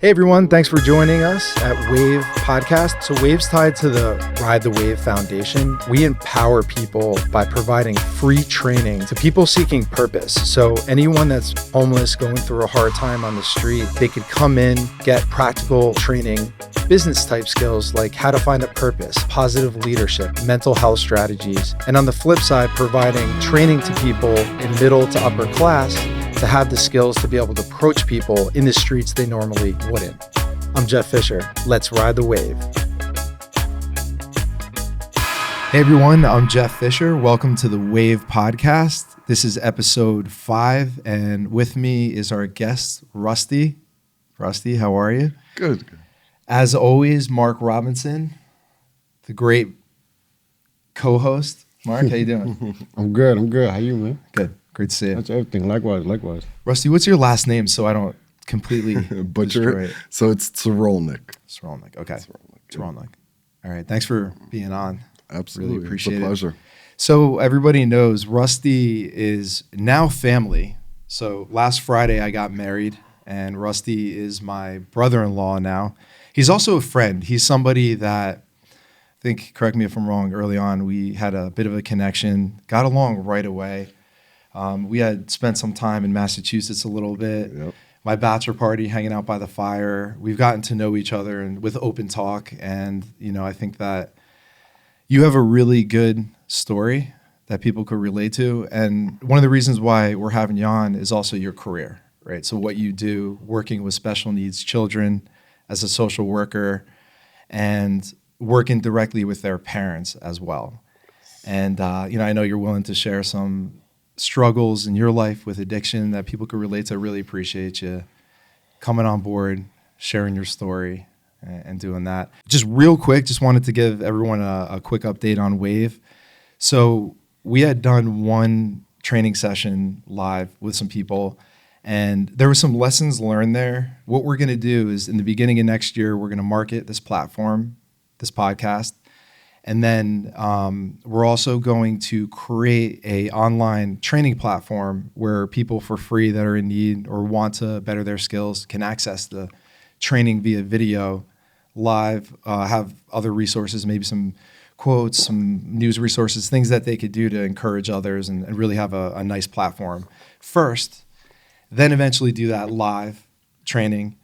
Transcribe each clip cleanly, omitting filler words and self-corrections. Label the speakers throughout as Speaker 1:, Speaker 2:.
Speaker 1: Hey everyone, thanks for joining us at Wave Podcast. So Wave's tied to the Ride the Wave Foundation. We empower people by providing free training to people seeking purpose. So anyone that's homeless, going through a hard time on the street, they could come in, get practical training, business type skills like how to find a purpose, positive leadership, mental health strategies. And on the flip side, providing training to people in middle to upper class to have the skills to be able to approach people in the streets they normally wouldn't. I'm Jeff Fisher. Let's ride the wave. Hey everyone, I'm Jeff Fisher. Welcome to the Wave Podcast. This is episode 5, and with me is our guest, Rosti. Rosti, how are you?
Speaker 2: Good.
Speaker 1: As always, Mark Robinson, the great co-host. Mark, how you doing?
Speaker 2: I'm good. How you, man?
Speaker 1: Good. Great to see you.
Speaker 2: That's everything. Likewise.
Speaker 1: Rosti, what's your last name so I don't completely
Speaker 2: Butcher it. So it's Tsirulnik.
Speaker 1: Tsirulnik. Okay. Tsirulnik. All right. Thanks for being on.
Speaker 2: Absolutely.
Speaker 1: Really appreciate
Speaker 2: it's a pleasure.
Speaker 1: So everybody knows Rosti is now family. So last Friday I got married, and Rosti is my brother-in-law now. He's also a friend. He's somebody that, I think, correct me if I'm wrong, early on we had a bit of a connection, got along right away. We had spent some time in Massachusetts a little bit.
Speaker 2: Yep.
Speaker 1: My bachelor party, hanging out by the fire. We've gotten to know each other and with open talk. And, I think that you have a really good story that people could relate to. And one of the reasons why we're having you on is also your career, right? So what you do working with special needs children as a social worker and working directly with their parents as well. And, I know you're willing to share some struggles in your life with addiction that people could relate to. I really appreciate you coming on board, sharing your story, and doing that. Just real quick, just wanted to give everyone a quick update on Wave. So we had done one training session live with some people, and there were some lessons learned there. What we're going to do is in the beginning of next year, we're going to market this platform, this podcast. And then we're also going to create a online training platform where people for free that are in need or want to better their skills can access the training via video live, have other resources, maybe some quotes, some news resources, things that they could do to encourage others and really have a nice platform first, then eventually do that live training.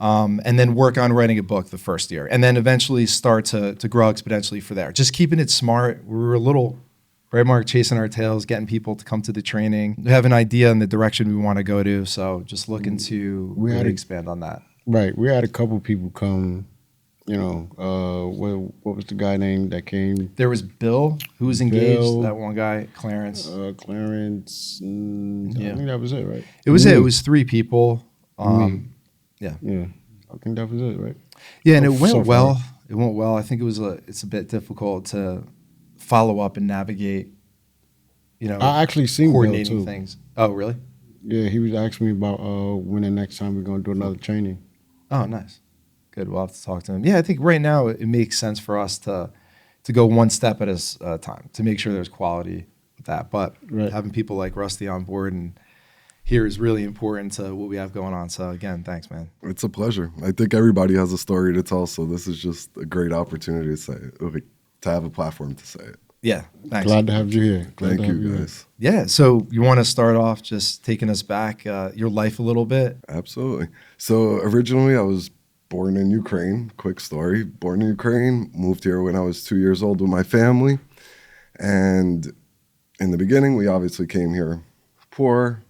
Speaker 1: And then work on writing a book the first year, and then eventually start to grow exponentially for there. Just keeping it smart. We were a little, right, Mark, chasing our tails, getting people to come to the training. We have an idea in the direction we want to go to, so just looking to really expand on that.
Speaker 2: Right. We had a couple people come, what was the guy name that came?
Speaker 1: There was Bill, who was engaged, that one guy, Clarence.
Speaker 2: Clarence, I think that was it, right?
Speaker 1: It was it. It was 3 people. Yeah,
Speaker 2: I think that was it, right?
Speaker 1: Yeah, and it went well. It went well. I think it's a bit difficult to follow up and navigate.
Speaker 2: I actually seen
Speaker 1: coordinating
Speaker 2: Bill too.
Speaker 1: Things. Oh, really?
Speaker 2: Yeah, he was asking me about when the next time we're gonna do another training.
Speaker 1: Oh, nice. Good. We'll have to talk to him. Yeah, I think right now it makes sense for us to go one step at a time to make sure there's quality with that. But having people like Rosti on board and here is really important to what we have going on. So again, thanks, man.
Speaker 3: It's a pleasure. I think everybody has a story to tell, so this is just a great opportunity to say it, to have a platform to say it.
Speaker 1: Yeah, thanks.
Speaker 2: Glad to have you here.
Speaker 3: Thank you, guys.
Speaker 1: Yeah, so you want to start off just taking us back, your life a little bit?
Speaker 3: Absolutely. So originally I was born in Ukraine. Quick story. Born in Ukraine, moved here when I was 2 years old with my family. And in the beginning, we obviously came here poor.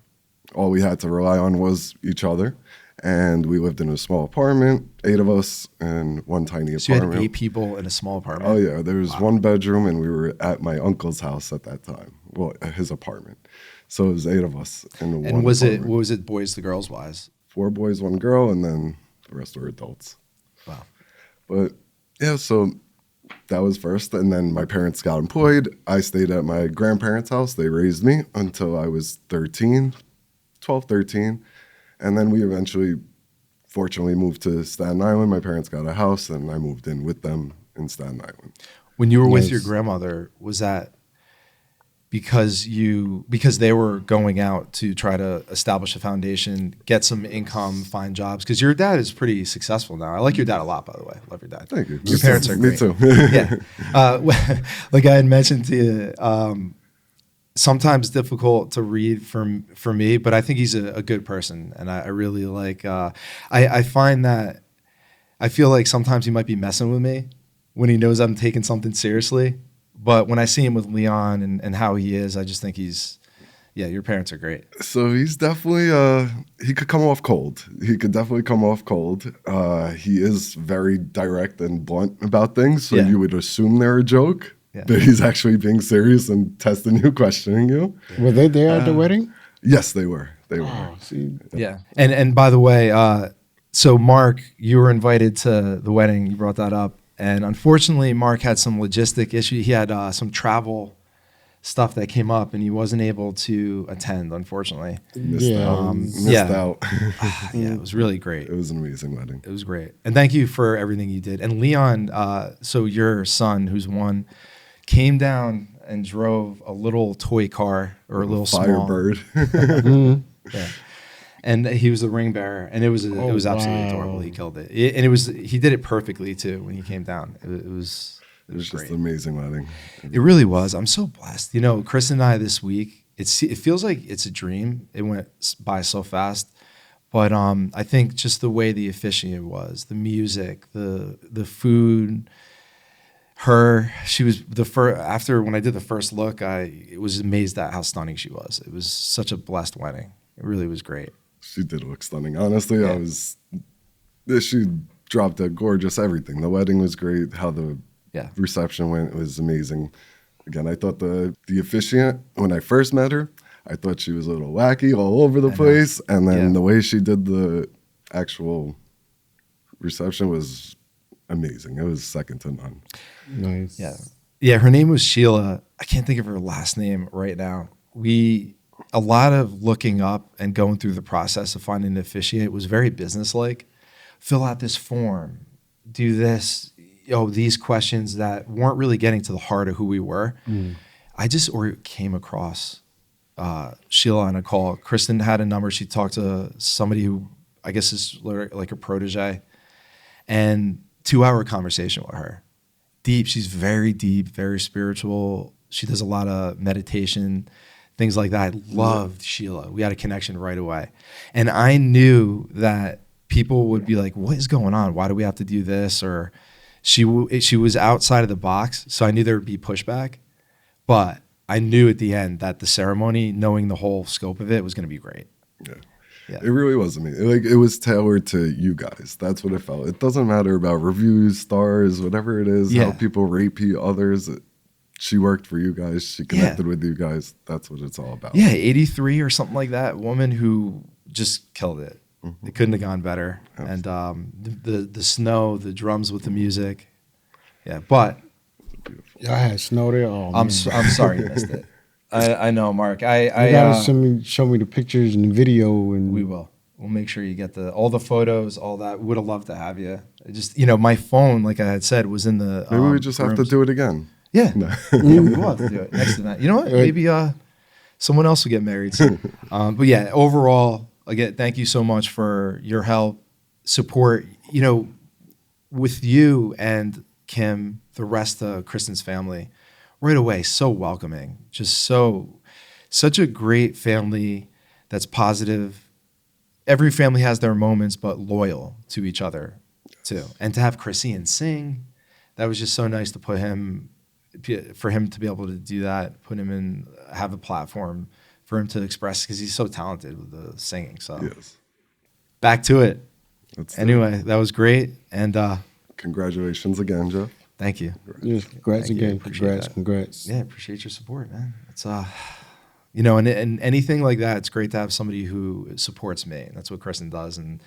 Speaker 3: All we had to rely on was each other. And we lived in a small apartment, 8 of us in one tiny apartment.
Speaker 1: So you had 8 people in a small apartment?
Speaker 3: Oh, yeah. There was 1 bedroom, and we were at my uncle's house at that time. Well, his apartment. So it was 8 of us in the one apartment.
Speaker 1: What was it boys to girls wise?
Speaker 3: 4 boys, 1 girl, and then the rest were adults.
Speaker 1: Wow.
Speaker 3: But, yeah, so that was first. And then my parents got employed. I stayed at my grandparents' house. They raised me until I was 13. 12, 13. And then we eventually, fortunately, moved to Staten Island. My parents got a house, and I moved in with them in Staten Island.
Speaker 1: When you were with your grandmother, was that because they were going out to try to establish a foundation, get some income, find jobs. Because your dad is pretty successful now. I like your dad a lot, by the way. Love your dad.
Speaker 3: Thank you.
Speaker 1: Your parents are
Speaker 3: Me
Speaker 1: great.
Speaker 3: too.
Speaker 1: Yeah. Like I had mentioned to you, sometimes difficult to read for me, but I think he's a good person, and I really like. I find that I feel like sometimes he might be messing with me when he knows I'm taking something seriously. But when I see him with Leon and how he is, I just think your parents are great.
Speaker 3: So he's definitely he could come off cold. He could definitely come off cold. He is very direct and blunt about things, so
Speaker 1: Yeah.
Speaker 3: you would assume they're a joke,
Speaker 1: Yeah.
Speaker 3: but he's actually being serious and testing you, questioning you.
Speaker 2: Were they there at the wedding?
Speaker 3: Yes, they were. They were.
Speaker 2: Oh, see,
Speaker 1: Yeah. And by the way, so Mark, you were invited to the wedding. You brought that up. And unfortunately, Mark had some logistic issue. He had some travel stuff that came up, and he wasn't able to attend, unfortunately.
Speaker 3: Missed out. Missed
Speaker 1: yeah.
Speaker 3: out.
Speaker 1: Yeah, it was really great.
Speaker 3: It was an amazing wedding.
Speaker 1: It was great. And thank you for everything you did. And Leon, so your son, who's one, came down and drove a little toy car or a little
Speaker 3: Firebird.
Speaker 1: small. Yeah. And he was the ring bearer, and it was absolutely
Speaker 2: wow.
Speaker 1: adorable. He killed it. And he did it perfectly too when he came down. It was
Speaker 3: It was just
Speaker 1: great.
Speaker 3: an amazing wedding.
Speaker 1: It really was. I'm so blessed. You know, Chris and I this week, it feels like it's a dream. It went by so fast. But I think just the way the officiant was, the music, the food, she was the first. After when I did the first look, I was amazed at how stunning she was. It was such a blessed wedding. It really was great.
Speaker 3: She did look stunning. Honestly,
Speaker 1: Yeah.
Speaker 3: she dropped a gorgeous everything. The wedding was great. How the
Speaker 1: Yeah.
Speaker 3: reception went was amazing. Again, I thought the officiant, when I first met her, I thought she was a little wacky all over the place. And then the way she did the actual reception was amazing. It was second to none.
Speaker 2: nice.
Speaker 1: Yeah. Yeah, her name was Sheila. I can't think of her last name right now. A lot of looking up and going through the process of finding an officiant was very businesslike. Fill out this form, do this, these questions that weren't really getting to the heart of who we were. I just came across Sheila on a call. Kristen had a number. She talked to somebody who I guess is like a protege, and 2-hour conversation with her. Deep. She's very deep, very spiritual. She does a lot of meditation, things like that. I loved Sheila. We had a connection right away. And I knew that people would be like, what is going on? Why do we have to do this? Or she was outside of the box. So I knew there would be pushback. But I knew at the end that the ceremony, knowing the whole scope of it, was going to be great. Yeah.
Speaker 3: It really was amazing. Like, it was tailored to you guys. That's what it felt. It doesn't matter about reviews, stars, whatever it is, how people rate others. She worked for you guys. She connected with you guys. That's what it's all about.
Speaker 1: Yeah, 83 or something like that. Woman who just killed it. It couldn't have gone better.
Speaker 3: Absolutely.
Speaker 1: And the snow, the drums with the music. Yeah, but
Speaker 2: Y'all had snow there. Oh,
Speaker 1: I'm
Speaker 2: man.
Speaker 1: I'm sorry you missed it. I know, Mark.
Speaker 2: You
Speaker 1: I
Speaker 2: gotta show me the pictures and the video, and
Speaker 1: we will. We'll make sure you get all the photos, all that. Would have loved to have you. It just my phone, like I had said, was in the.
Speaker 3: Maybe we just have to
Speaker 1: rooms.
Speaker 3: do it again.
Speaker 1: Yeah,
Speaker 3: No.
Speaker 1: we will have to do it next event. You know what? Maybe someone else will get married soon. But yeah, overall, again, thank you so much for your help, support. With you and Kim, the rest of Kristen's family, right away, so welcoming, just such a great family that's positive. Every family has their moments, but loyal to each other too. And to have Chrissy sing, that was just so nice to for him to be able to do that, have a platform for him to express, because he's so talented with the singing. So
Speaker 3: Yes.
Speaker 1: back to it.
Speaker 3: Anyway,
Speaker 1: That was great. And
Speaker 3: congratulations again, Jeff.
Speaker 1: thank you.
Speaker 2: yes, congrats
Speaker 1: Thank you.
Speaker 2: again.
Speaker 1: Appreciate
Speaker 2: Congrats.
Speaker 1: Yeah, appreciate your support, man. It's and anything like that, it's great to have somebody who supports me. And that's what Kristen does. And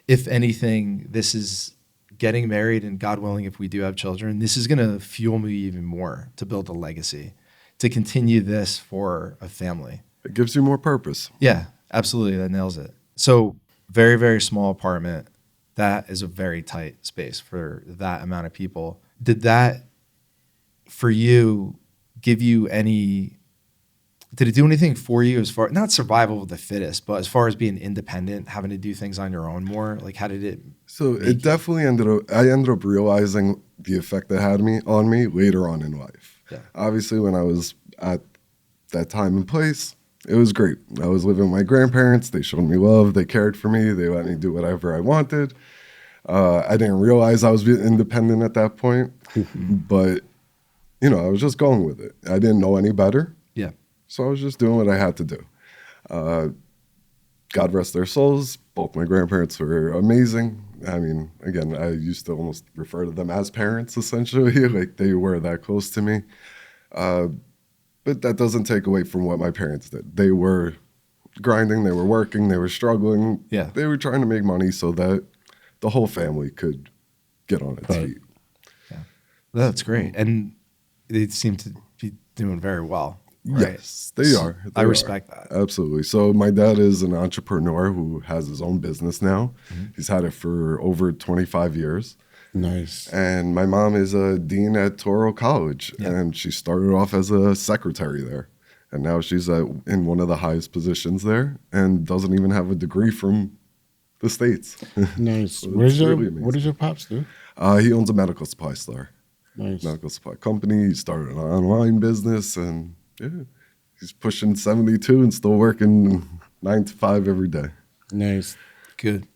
Speaker 1: if anything, this is getting married, and God willing, if we do have children, this is going to fuel me even more to build a legacy, to continue this for a family.
Speaker 3: It gives you more purpose.
Speaker 1: Yeah, absolutely. That nails it. So very, very small apartment. That is a very tight space for that amount of people. Did that, for you, give you any Did it do anything for you as far, not survival of the fittest, but as far as being independent, having to do things on your own more? Like, how did it?
Speaker 3: So it definitely I ended up realizing the effect it had on me later on in life.
Speaker 1: Yeah.
Speaker 3: Obviously, when I was at that time and place, it was great. I was living with my grandparents. They showed me love. They cared for me. They let me do whatever I wanted. I didn't realize I was being independent at that point, but I was just going with it. I didn't know any better.
Speaker 1: Yeah.
Speaker 3: So I was just doing what I had to do. God rest their souls. Both my grandparents were amazing. I mean, again, I used to almost refer to them as parents, essentially. Like, they were that close to me. But that doesn't take away from what my parents did. They were grinding, they were working, they were struggling.
Speaker 1: Yeah.
Speaker 3: They were trying to make money so that the whole family could get on its feet.
Speaker 1: Yeah. That's great. And they seem to be doing very well. Right?
Speaker 3: Yes, they are.
Speaker 1: I respect that.
Speaker 3: Absolutely. So my dad is an entrepreneur who has his own business now.
Speaker 1: Mm-hmm.
Speaker 3: He's had it for over 25 years.
Speaker 2: Nice.
Speaker 3: And my mom is a dean at Toro College,
Speaker 1: Yeah.
Speaker 3: and she started off as a secretary there. And now she's in one of the highest positions there and doesn't even have a degree from the States.
Speaker 2: Nice.
Speaker 3: So
Speaker 2: What
Speaker 3: it's
Speaker 2: does your
Speaker 3: really amazing.
Speaker 2: What does your pops do?
Speaker 3: He owns a medical supply store,
Speaker 2: Nice.
Speaker 3: medical supply company. He started an online business, and he's pushing 72 and still working 9 to 5 every day.
Speaker 2: Nice.
Speaker 1: Good.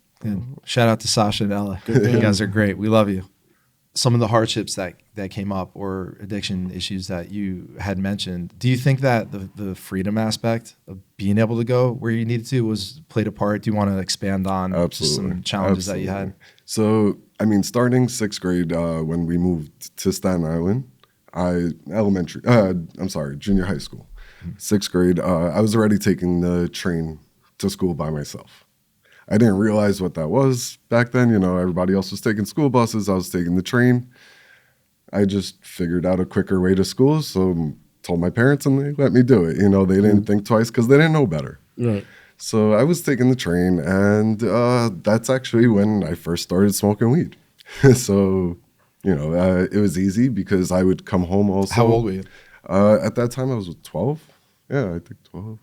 Speaker 1: Shout out to Sasha and Ella.
Speaker 2: Good
Speaker 1: You
Speaker 2: man.
Speaker 1: guys are great. We love you. Some of the hardships that came up or addiction issues that you had mentioned, do you think that the freedom aspect of being able to go where you needed to was played a part? Do you want to expand on just some challenges that you had?
Speaker 3: So, I mean, starting 6th grade, when we moved to Staten Island, junior high school, 6th grade, I was already taking the train to school by myself. I didn't realize what that was back then. Everybody else was taking school buses. I was taking the train. I just figured out a quicker way to school, so told my parents, and they let me do it. They didn't think twice because they didn't know better.
Speaker 2: Right.
Speaker 3: So I was taking the train, and that's actually when I first started smoking weed. So, it was easy because I would come home also.
Speaker 1: How old were you?
Speaker 3: At that time, I was 12. Yeah, I think 12.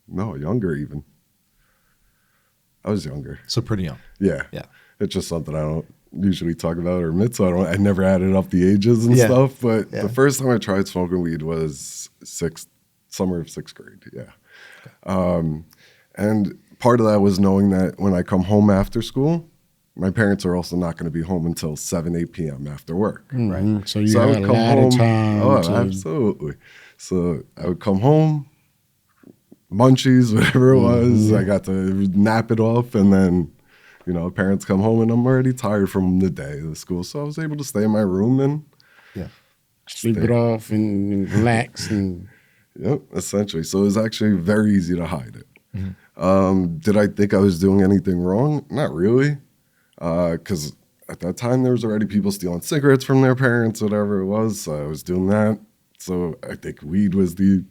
Speaker 3: No, younger even. I was younger.
Speaker 1: So pretty young.
Speaker 3: Yeah.
Speaker 1: Yeah.
Speaker 3: It's just something I don't usually talk about or admit, so I never added up the ages and
Speaker 1: Yeah.
Speaker 3: stuff. But
Speaker 1: Yeah.
Speaker 3: the first time I tried smoking weed was summer of 6th grade. Yeah. And part of that was knowing that when I come home after school, my parents are also not going to be home until 7, 8 p.m. after work.
Speaker 2: Right. So you
Speaker 3: So I
Speaker 2: had
Speaker 3: would
Speaker 2: a
Speaker 3: come
Speaker 2: lot
Speaker 3: home.
Speaker 2: of time.
Speaker 3: Oh,
Speaker 2: to,
Speaker 3: absolutely. So I would come home, munchies, whatever it was. I got to nap it off, and then, parents come home, and I'm already tired from the day of the school. So I was able to stay in my room and,
Speaker 2: sleep it off and relax and
Speaker 3: essentially. So it was actually very easy to hide it. Did I think I was doing anything wrong? Not really, because at that time there was already people stealing cigarettes from their parents, whatever it was. So I was doing that. So I think weed was the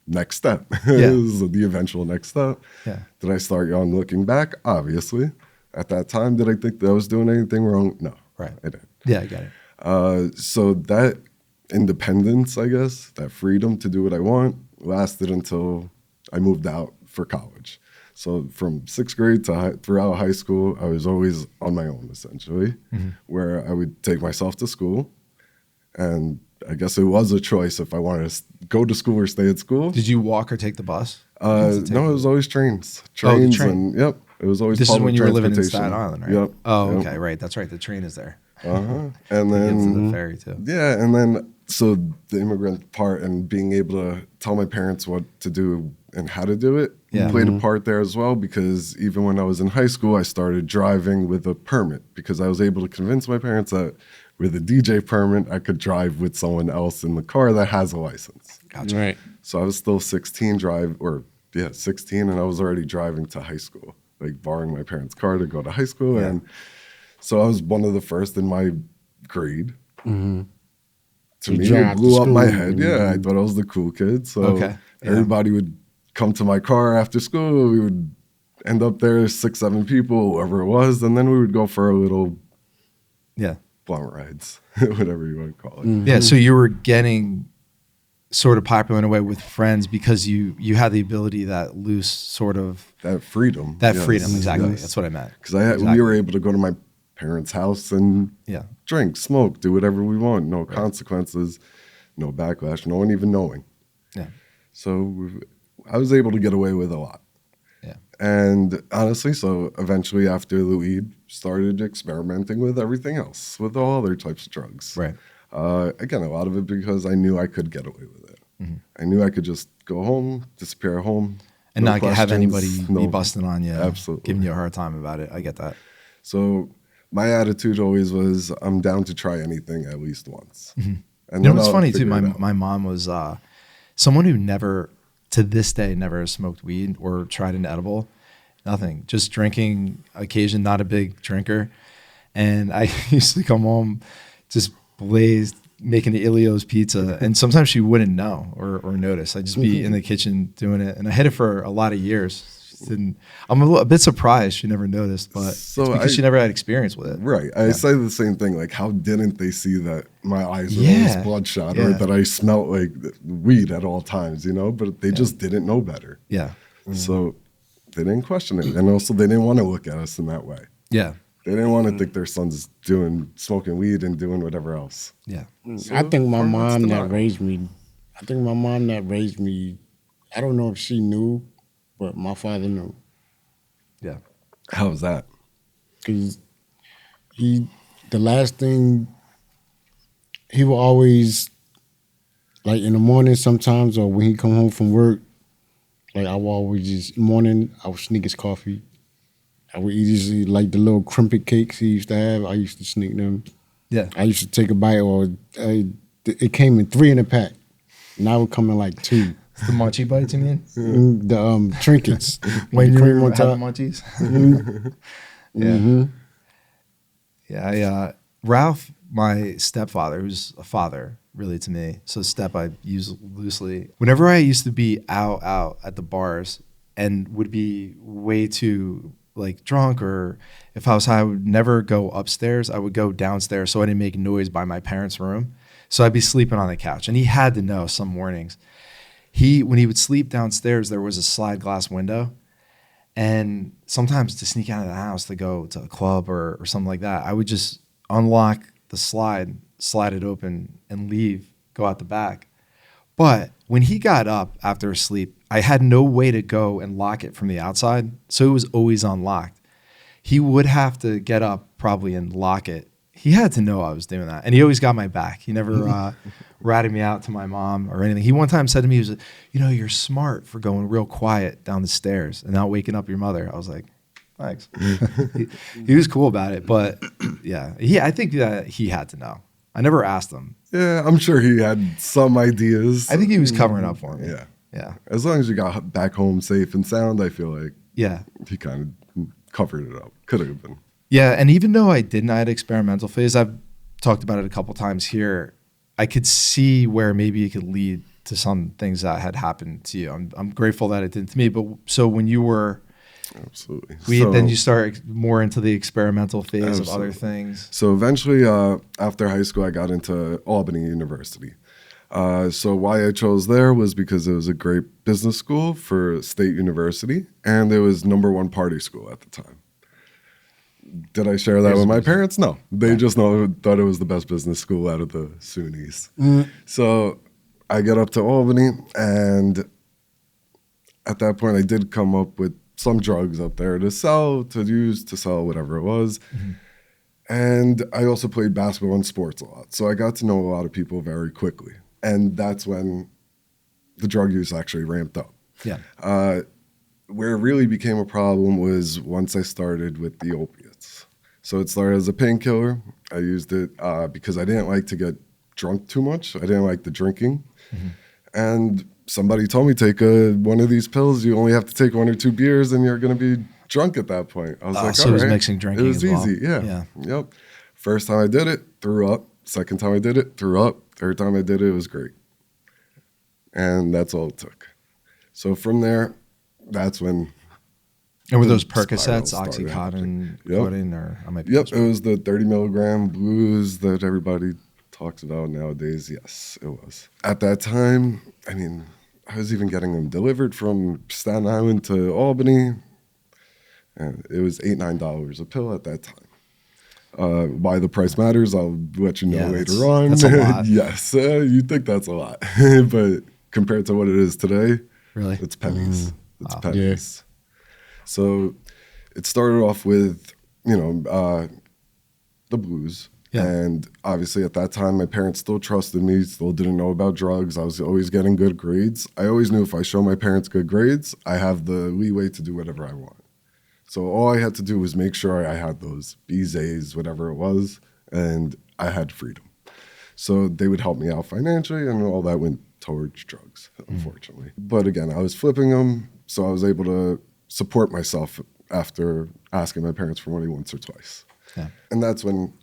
Speaker 3: next step.
Speaker 1: Yeah.
Speaker 3: It was the eventual next step.
Speaker 1: Yeah.
Speaker 3: Did I start young looking back? Obviously. At that time, did I think that I was doing anything wrong? No.
Speaker 1: Right.
Speaker 3: I didn't.
Speaker 1: Yeah, I get it.
Speaker 3: So that independence, I guess, that freedom to do what I want lasted until I moved out for college. So from 6th grade to throughout high school, I was always on my own, essentially, where I would take myself to school. And I guess it was a choice if I wanted to go to school or stay at school.
Speaker 1: Did you walk or take the bus?
Speaker 3: No, it was always trains.
Speaker 1: Oh, the
Speaker 3: Trains
Speaker 1: train.
Speaker 3: and, yep, it was always
Speaker 1: This is
Speaker 3: public
Speaker 1: when you were living in
Speaker 3: transportation.
Speaker 1: Staten Island, right?
Speaker 3: Yep.
Speaker 1: Oh,
Speaker 3: Yep.
Speaker 1: okay, right. That's right. The train is there.
Speaker 3: And
Speaker 1: Get to
Speaker 3: then,
Speaker 1: the ferry too.
Speaker 3: yeah, and then, so the immigrant part and being able to tell my parents what to do and how to do it played a part there as well, because even when I was in high school, I started driving with a permit because I was able to convince my parents that with a DJ permit, I could drive with someone else in the car that has a license.
Speaker 1: Gotcha.
Speaker 2: right.
Speaker 3: So I was still 16 16, and I was already driving to high school, like borrowing my parents' car to go to high school.
Speaker 1: Yeah.
Speaker 3: And so I was one of the first in my grade. To
Speaker 2: You
Speaker 3: me, it
Speaker 2: drive to
Speaker 3: blew up my
Speaker 2: school.
Speaker 3: head. Yeah, I thought I was the cool kid. So
Speaker 1: Okay, yeah.
Speaker 3: everybody would come to my car after school. We would end up there, 6, 7 people, whoever it was, and then we would go for a little
Speaker 1: Yeah.
Speaker 3: blunt rides, whatever you want to call it.
Speaker 1: Yeah. So you were getting sort of popular in a way with friends because you had the ability, that loose sort of
Speaker 3: That freedom.
Speaker 1: that
Speaker 3: yes,
Speaker 1: freedom. Exactly.
Speaker 3: yes.
Speaker 1: That's what I meant.
Speaker 3: Because
Speaker 1: Exactly.
Speaker 3: we were able to go to my parents' house and
Speaker 1: Yeah.
Speaker 3: drink, smoke, do whatever we want. No consequences, no backlash, no one even knowing.
Speaker 1: Yeah.
Speaker 3: So I was able to get away with a lot.
Speaker 1: Yeah.
Speaker 3: And honestly, so eventually after the weed, started experimenting with everything else, with all other types of drugs.
Speaker 1: Right.
Speaker 3: Again, a lot of it because I knew I could get away with it.
Speaker 1: Mm-hmm.
Speaker 3: I knew I could just go home, disappear at home.
Speaker 1: And
Speaker 3: no
Speaker 1: not have
Speaker 3: questions,
Speaker 1: anybody
Speaker 3: no-
Speaker 1: be busting on you,
Speaker 3: Absolutely.
Speaker 1: giving you a hard time about it. I get that.
Speaker 3: So my attitude always was, I'm down to try anything at least once.
Speaker 1: Mm-hmm.
Speaker 3: And
Speaker 1: You know
Speaker 3: then
Speaker 1: what's
Speaker 3: I'll
Speaker 1: funny too?
Speaker 3: figure it out.
Speaker 1: My mom was someone who never, to this day, never smoked weed or tried an edible. Nothing. Just drinking occasion. Not a big drinker. And I used to come home just blazed, making the Ilio's pizza, and sometimes she wouldn't know or notice. I'd just be in the kitchen doing it, and I had it for a lot of years. I'm a bit surprised she never noticed, but
Speaker 3: So
Speaker 1: it's because she never had experience with it.
Speaker 3: Right. I say the same thing. Like, how didn't they see that my eyes were
Speaker 1: Yeah.
Speaker 3: always bloodshot or
Speaker 1: Yeah.
Speaker 3: that I smelt like weed at all times, you know? But they just didn't know better.
Speaker 1: Yeah,
Speaker 3: So they didn't question it. And also, they didn't want to look at us in that way.
Speaker 1: yeah,
Speaker 3: They didn't want to think their son's smoking weed and doing whatever else.
Speaker 1: yeah.
Speaker 3: So
Speaker 2: I think my
Speaker 3: for us,
Speaker 2: mom
Speaker 3: it's
Speaker 2: that
Speaker 3: not.
Speaker 2: raised me, I don't know if she knew, but my father knew.
Speaker 1: Yeah.
Speaker 3: How was that?
Speaker 2: Because the last thing, he will always, like in the morning sometimes, or when he come home from work, like I would always just, I would sneak his coffee. I would eat like the little crimpet cakes he used to have. I used to sneak them.
Speaker 1: Yeah.
Speaker 2: I used to take a bite, or it came in 3 in a pack. Now it would come in like 2.
Speaker 1: The munchie bites, you mean?
Speaker 2: The trinkets.
Speaker 1: When
Speaker 2: the
Speaker 1: you
Speaker 2: cream
Speaker 1: were
Speaker 2: on top.
Speaker 1: having munchies? Yeah.
Speaker 2: Mm-hmm.
Speaker 1: Yeah. Ralph, my stepfather, who's a father really to me, so step I use loosely. Whenever I used to be out at the bars and would be way too like drunk, or if I was high, I would never go upstairs. I would go downstairs so I didn't make noise by my parents' room. So I'd be sleeping on the couch, and he had to know some mornings. When he would sleep downstairs, there was a slide glass window. And sometimes to sneak out of the house to go to a club or something like that, I would just unlock the slide it open, and leave, go out the back. But when he got up after sleep, I had no way to go and lock it from the outside, so it was always unlocked. He would have to get up probably and lock it. He had to know I was doing that, and he always got my back. He never ratted me out to my mom or anything. He one time said to me, he was like, you're smart for going real quiet down the stairs and not waking up your mother. I was like, thanks. he was cool about it, but yeah, I think that he had to know. I never asked him.
Speaker 3: Yeah, I'm sure he had some ideas.
Speaker 1: I think he was covering up for me.
Speaker 3: Yeah.
Speaker 1: Yeah.
Speaker 3: As long as you got back home safe and sound, I feel like
Speaker 1: Yeah.
Speaker 3: he kind of covered it up. Could have been.
Speaker 1: Yeah. And even though I had experimental phase, I've talked about it a couple times here, I could see where maybe it could lead to some things that had happened to you. I'm grateful that it didn't to me. But so when you were
Speaker 3: Absolutely.
Speaker 1: then you start more into the experimental phase of other things.
Speaker 3: So eventually, after high school, I got into Albany University. So why I chose there was because it was a great business school for State University, and it was #1 party school at the time. Did I share that with my parents? No. They just thought it was the best business school out of the SUNYs. So I got up to Albany, and at that point, I did come up with some drugs up there to sell, to use, to sell, whatever it was. Mm-hmm. And I also played basketball and sports a lot. So I got to know a lot of people very quickly. And that's when the drug use actually ramped up.
Speaker 1: Yeah.
Speaker 3: Where it really became a problem was once I started with the opiates. So it started as a painkiller. I used it because I didn't like to get drunk too much. I didn't like the drinking. Mm-hmm. And somebody told me, take one of these pills. You only have to take 1 or 2 beers and you're going to be drunk at that point. I was like,
Speaker 1: so
Speaker 3: all
Speaker 1: it was
Speaker 3: right.
Speaker 1: mixing drinking
Speaker 3: It was
Speaker 1: as well.
Speaker 3: easy, yeah. Yep. First time I did it, threw up. Second time I did it, threw up. Third time I did it, it was great. And that's all it took. So from there, that's when...
Speaker 1: And were those
Speaker 3: spiral
Speaker 1: Percocets,
Speaker 3: started
Speaker 1: Oxycontin,
Speaker 3: happening.
Speaker 1: Codeine, or I might be...
Speaker 3: Yep, it was the 30 milligram blues that everybody talks about nowadays, yes, it was. At that time, I mean, I was even getting them delivered from Staten Island to Albany, and it was $8, $9 a pill at that time. Why the price matters, I'll let you know later on.
Speaker 1: That's a lot.
Speaker 3: Yes, you think that's a lot, but compared to what it is today,
Speaker 1: Really?
Speaker 3: it's pennies. It's
Speaker 1: Wow.
Speaker 3: pennies. So it started off with, the blues.
Speaker 1: Yeah.
Speaker 3: And obviously at that time, my parents still trusted me, still didn't know about drugs. I was always getting good grades. I always knew if I show my parents good grades, I have the leeway to do whatever I want. So all I had to do was make sure I had those B's, A's, whatever it was, and I had freedom. So they would help me out financially, and all that went towards drugs, unfortunately. But again, I was flipping them, so I was able to support myself after asking my parents for money once or twice.
Speaker 1: Yeah.
Speaker 3: And that's when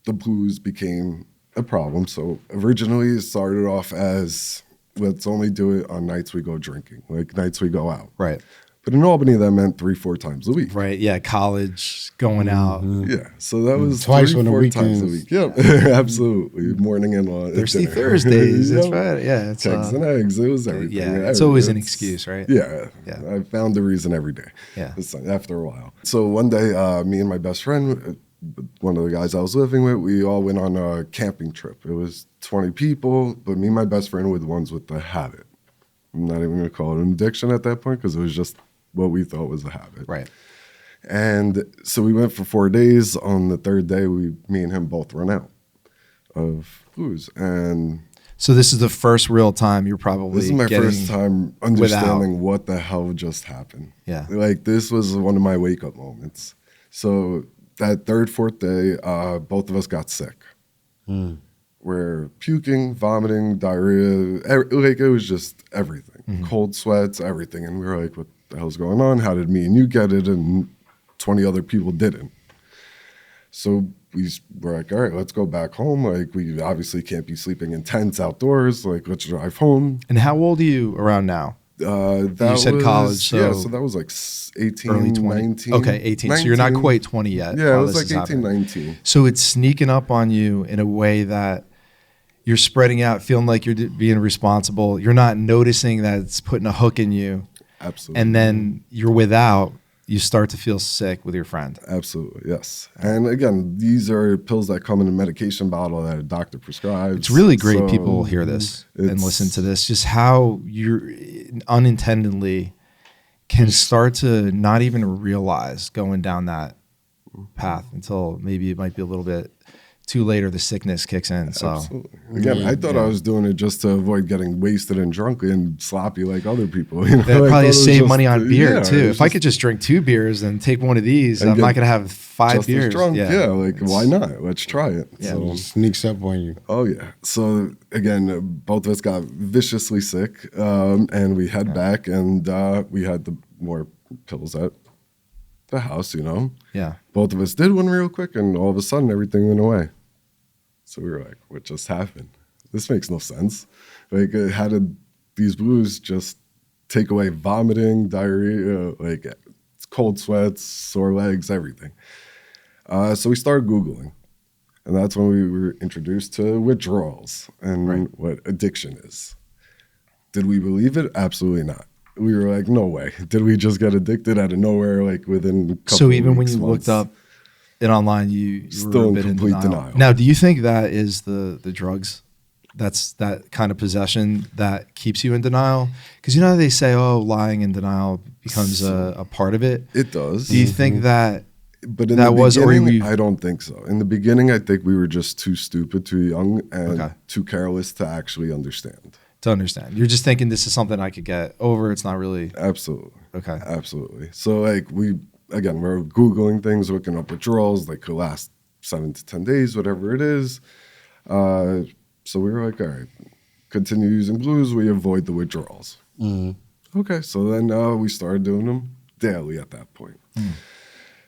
Speaker 3: the blues became a problem. So originally it started off as, let's only do it on nights we go drinking, like nights we go out.
Speaker 1: Right.
Speaker 3: But in Albany, that meant 3-4 times a week.
Speaker 1: Right. Yeah. College, going out.
Speaker 3: Yeah. So that was
Speaker 2: Twice on the
Speaker 3: 3-4 times a
Speaker 2: weekends.
Speaker 3: week. Yep. Absolutely. Morning and
Speaker 1: Thirsty
Speaker 3: dinner.
Speaker 1: Thursdays. That's
Speaker 3: Yep.
Speaker 1: right. Yeah. It's,
Speaker 3: Eggs and eggs. It was everything.
Speaker 1: yeah. It's always an excuse, right?
Speaker 3: Yeah.
Speaker 1: Yeah.
Speaker 3: I found a reason every day.
Speaker 1: Yeah.
Speaker 3: After a while. So one day, me and my best friend, one of the guys I was living with, we all went on a camping trip. It was 20 people, but me and my best friend were the ones with the habit. I'm not even going to call it an addiction at that point because it was just what we thought was a habit.
Speaker 1: Right.
Speaker 3: And so we went for 4 days. On the third day, me and him both run out of booze. And
Speaker 1: So this is the first real time you're probably
Speaker 3: this is my
Speaker 1: getting
Speaker 3: first time understanding what the hell just happened.
Speaker 1: Yeah.
Speaker 3: Like this was one of my wake up moments. So that third, fourth day, both of us got sick. We're puking, vomiting, diarrhea. Like it was just everything. Cold sweats, everything. And we were like, what the hell's going on? How did me and you get it and 20 other people didn't? So we were like, all right, let's go back home. Like we obviously can't be sleeping in tents outdoors. Like let's drive home.
Speaker 1: And how old are you around now?
Speaker 3: You
Speaker 1: said college, so
Speaker 3: so that was like 18,
Speaker 1: Early 20.
Speaker 3: 19.
Speaker 1: Okay, 18. So you're not
Speaker 3: 19.
Speaker 1: quite 20 yet.
Speaker 3: Yeah, it
Speaker 1: while
Speaker 3: was
Speaker 1: this
Speaker 3: like
Speaker 1: is
Speaker 3: 18,
Speaker 1: happening.
Speaker 3: 19.
Speaker 1: So it's sneaking up on you in a way that you're spreading out, feeling like you're being responsible. You're not noticing that it's putting a hook in you.
Speaker 3: Absolutely.
Speaker 1: And then you're without, you start to feel sick with your friend.
Speaker 3: Absolutely, yes. And again, these are pills that come in a medication bottle that a doctor prescribes.
Speaker 1: It's really great
Speaker 3: So
Speaker 1: people hear this and
Speaker 3: it's-
Speaker 1: listen to this, just how you're unintentionally can start to not even realize going down that path until maybe it might be a little bit too late or the sickness kicks in. So
Speaker 3: Absolutely. Again, I thought I was doing it just to avoid getting wasted and drunk and sloppy like other people. You know?
Speaker 1: that
Speaker 3: I thought
Speaker 1: probably
Speaker 3: it was
Speaker 1: save
Speaker 3: just-
Speaker 1: money on beer
Speaker 3: yeah,
Speaker 1: too.
Speaker 3: it was
Speaker 1: If I
Speaker 3: just
Speaker 1: could just drink 2 beers and take one of these,
Speaker 3: And
Speaker 1: I'm
Speaker 3: get
Speaker 1: not going to have 5
Speaker 3: just as
Speaker 1: beers.
Speaker 3: drunk, yeah, like
Speaker 1: It's-
Speaker 3: why not? Let's try it.
Speaker 1: Yeah.
Speaker 3: So,
Speaker 2: Sneaks up on you.
Speaker 3: oh yeah. So again, both of us got viciously sick, and we head back, and we had the more pills at the house. You know,
Speaker 1: Yeah.
Speaker 3: both of us did one real quick, and all of a sudden everything went away. So we were like, "What just happened? This makes no sense. Like, how did these blues just take away vomiting, diarrhea, like cold sweats, sore legs, everything?" So we started Googling. And that's when we were introduced to withdrawals and what addiction is. Did we believe it? Absolutely not. We were like, no way. Did we just get addicted out of nowhere, like within a couple
Speaker 1: So
Speaker 3: of
Speaker 1: even when
Speaker 3: weeks,
Speaker 1: you
Speaker 3: months?
Speaker 1: looked up it online, you
Speaker 3: Still
Speaker 1: were a
Speaker 3: in
Speaker 1: bit
Speaker 3: complete
Speaker 1: in denial.
Speaker 3: denial.
Speaker 1: Now, do you think that is the drugs? That's that kind of possession that keeps you in denial? Because you know how they say, oh, lying in denial becomes a part of it.
Speaker 3: It does.
Speaker 1: Do you think that
Speaker 3: But in
Speaker 1: that
Speaker 3: the
Speaker 1: was, or
Speaker 3: beginning,
Speaker 1: you-
Speaker 3: I don't think so. In the beginning, I think we were just too stupid, too young, and
Speaker 1: Okay.
Speaker 3: too careless to actually understand.
Speaker 1: to understand? You're just thinking this is something I could get over. It's not really
Speaker 3: Absolutely.
Speaker 1: okay.
Speaker 3: Absolutely. So like we're Googling things, looking up withdrawals, like could last 7 to 10 days, whatever it is. So we were like, all right, continue using blues, we avoid the withdrawals. Okay, so then we started doing them daily at that point.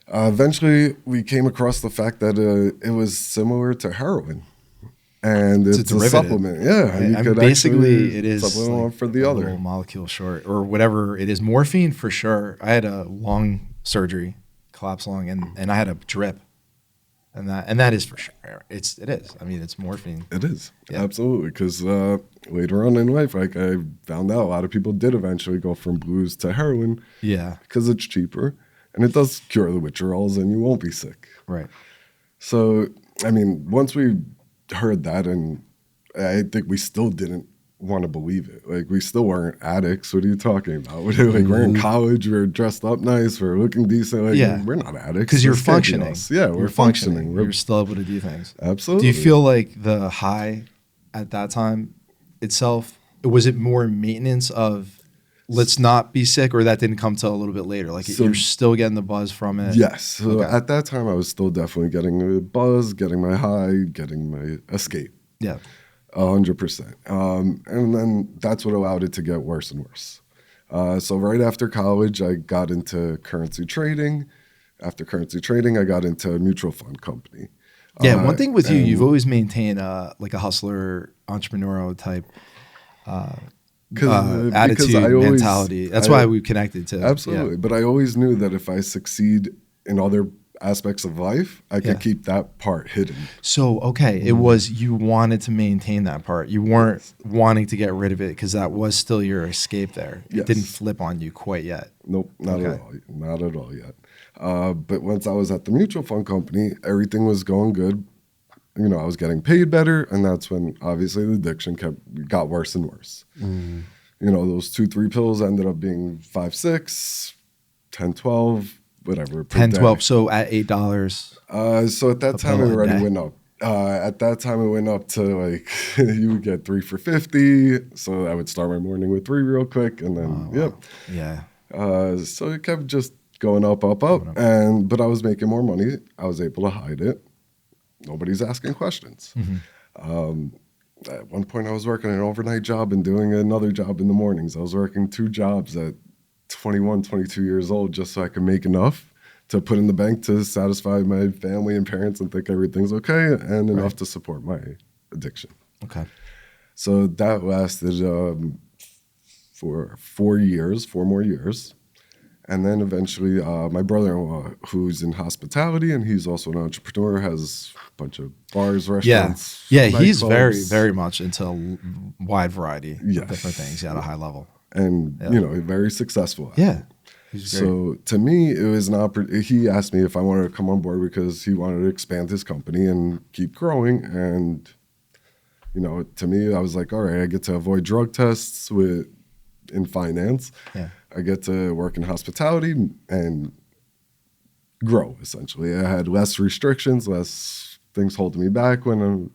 Speaker 3: Eventually, we came across the fact that it was similar to heroin. And it's a
Speaker 1: derivative,
Speaker 3: supplement. Yeah,
Speaker 1: right?
Speaker 3: you
Speaker 1: I mean,
Speaker 3: could
Speaker 1: basically,
Speaker 3: actually
Speaker 1: it is
Speaker 3: supplement one
Speaker 1: like
Speaker 3: for the
Speaker 1: a
Speaker 3: other.
Speaker 1: little molecule short or whatever it is. Morphine for sure. I had a lung surgery, collapse lung, and I had a drip And that is for sure. It is. I mean, it's morphine.
Speaker 3: It is.
Speaker 1: Yeah.
Speaker 3: Absolutely. Because later on in life, like I found out a lot of people did eventually go from booze to heroin
Speaker 1: Yeah.
Speaker 3: because it's cheaper and it does cure the withdrawals and you won't be sick.
Speaker 1: Right.
Speaker 3: So, I mean, once we heard that, and I think we still didn't want to believe it. Like, we still weren't addicts. What are you talking about? We're in college. We're dressed up nice. We're looking decent. Like,
Speaker 1: Yeah.
Speaker 3: we're not addicts.
Speaker 1: Because you're
Speaker 3: This can't be
Speaker 1: functioning.
Speaker 3: us. Yeah, we're
Speaker 1: You're
Speaker 3: functioning.
Speaker 1: You're still able to do things.
Speaker 3: Absolutely.
Speaker 1: Do you feel like the high at that time itself, was it more maintenance of let's not be sick, or that didn't come till a little bit later? Like
Speaker 3: So-
Speaker 1: you're still getting the buzz from it?
Speaker 3: Yes. So
Speaker 1: Okay.
Speaker 3: at that time, I was still definitely getting a buzz, getting my high, getting my escape.
Speaker 1: Yeah.
Speaker 3: 100%. And then that's what allowed it to get worse and worse. So right after college, I got into currency trading. After currency trading, I got into a mutual fund company.
Speaker 1: Yeah. One thing with you,
Speaker 3: and-
Speaker 1: you've always maintained like a hustler, entrepreneurial type attitude, mentality. That's why we connected too.
Speaker 3: Absolutely.
Speaker 1: Yeah.
Speaker 3: But I always knew that if I succeed in other aspects of life, I could
Speaker 1: Yeah.
Speaker 3: keep that part hidden.
Speaker 1: So, okay, it was you wanted to maintain that part. You weren't wanting to get rid of it because that was still your escape there. It
Speaker 3: Yes.
Speaker 1: didn't flip on you quite yet.
Speaker 3: Nope, not
Speaker 1: Okay.
Speaker 3: at all. Not at all yet. But once I was at the mutual fund company, everything was going good. You know, I was getting paid better, and that's when obviously the addiction got worse and worse. You know, those 2-3 pills ended up being 5-6, 10-12, whatever. per
Speaker 1: 10,
Speaker 3: day.
Speaker 1: 12. So at $8.
Speaker 3: So at that
Speaker 1: A
Speaker 3: time,
Speaker 1: pill
Speaker 3: it
Speaker 1: a
Speaker 3: already
Speaker 1: day.
Speaker 3: went up. At that time, it went up to like you would get 3 for $50. So I would start my morning with 3 real quick, and then
Speaker 1: Oh, wow. Yeah.
Speaker 3: So it kept just going up, and but I was making more money. I was able to hide it. Nobody's asking questions. At one point, I was working an overnight job and doing another job in the mornings. I was working 2 jobs at 21, 22 years old just so I could make enough to put in the bank to satisfy my family and parents and think everything's okay, and enough to support my addiction.
Speaker 1: Okay.
Speaker 3: So that lasted for 4 years, 4 more years. And then eventually my brother-in-law, who's in hospitality, and he's also an entrepreneur, has a bunch of bars, restaurants.
Speaker 1: Yeah, he's
Speaker 3: nightclubs.
Speaker 1: very, very much into a wide variety of
Speaker 3: Yes.
Speaker 1: different things at a high level.
Speaker 3: And, you know, very successful. at it.
Speaker 1: Yeah. He's great.
Speaker 3: So to me, it was an opportunity. He asked me if I wanted to come on board because he wanted to expand his company and keep growing. And, you know, to me, I was like, all right, I get to avoid drug tests in finance.
Speaker 1: Yeah.
Speaker 3: I get to work in hospitality and grow, essentially. I had less restrictions, less things holding me back when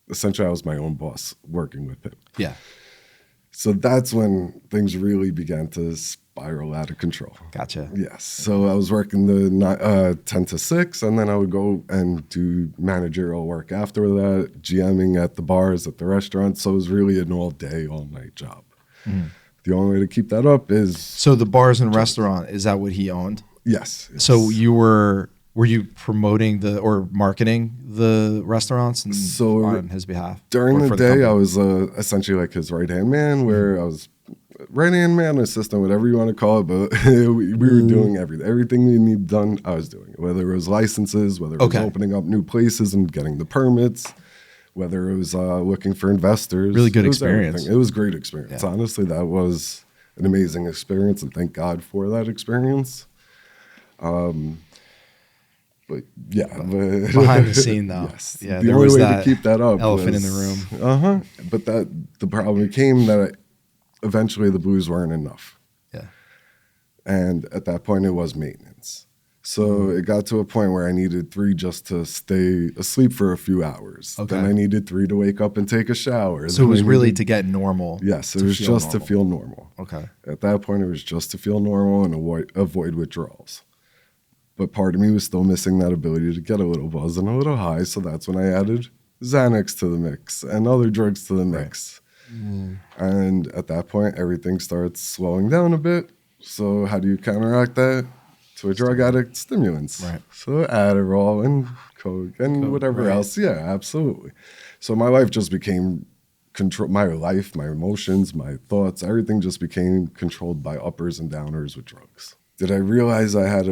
Speaker 3: essentially I was my own boss working with him.
Speaker 1: Yeah.
Speaker 3: So that's when things really began to spiral out of control.
Speaker 1: Gotcha.
Speaker 3: Yes. So I was working the 10 to 6, and then I would go and do managerial work after that, GMing at the bars, at the restaurants. So it was really an all-day, all-night job. The only way to keep that up is
Speaker 1: So the bars and restaurant, is that what he owned?
Speaker 3: yes.
Speaker 1: So were you promoting or marketing the restaurants on his behalf?
Speaker 3: During
Speaker 1: Or
Speaker 3: the
Speaker 1: for
Speaker 3: day,
Speaker 1: company?
Speaker 3: I was essentially like his right-hand man, where I was right-hand man, assistant, whatever you want to call it, but we were doing everything. Everything we need done, I was doing it, whether it was licenses, whether it was
Speaker 1: Okay.
Speaker 3: opening up new places and getting the permits, whether it was looking for investors.
Speaker 1: Really good
Speaker 3: It was
Speaker 1: experience.
Speaker 3: everything. It was a great experience.
Speaker 1: Yeah.
Speaker 3: Honestly, that was an amazing experience, and thank God for that experience. But yeah,
Speaker 1: Behind the scene, though.
Speaker 3: Yes.
Speaker 1: Yeah,
Speaker 3: the
Speaker 1: there
Speaker 3: only
Speaker 1: was
Speaker 3: way
Speaker 1: that
Speaker 3: to keep that up
Speaker 1: elephant in
Speaker 3: was,
Speaker 1: the room.
Speaker 3: But the problem became that eventually the booze weren't enough,
Speaker 1: Yeah.
Speaker 3: and at that point it was maintenance. So it got to a point where I needed 3 just to stay asleep for a few hours.
Speaker 1: Okay.
Speaker 3: Then I needed 3 to wake up and take a shower.
Speaker 1: So it
Speaker 3: Then
Speaker 1: was
Speaker 3: I
Speaker 1: really
Speaker 3: needed-
Speaker 1: to get normal.
Speaker 3: yes, it
Speaker 1: to
Speaker 3: was
Speaker 1: feel
Speaker 3: just
Speaker 1: normal.
Speaker 3: to feel normal.
Speaker 1: Okay.
Speaker 3: At that point, it was just to feel normal and avoid withdrawals. But part of me was still missing that ability to get a little buzz and a little high. So that's when I added Xanax to the mix and other drugs to the mix. And at that point, everything starts slowing down a bit. So how do you counteract that? To a drug addict, stimulants.
Speaker 1: Right.
Speaker 3: So Adderall and Coke and whatever
Speaker 1: right.
Speaker 3: else. Yeah, absolutely. So my life just became my life, my emotions, my thoughts, everything just became controlled by uppers and downers with drugs. Did I realize I have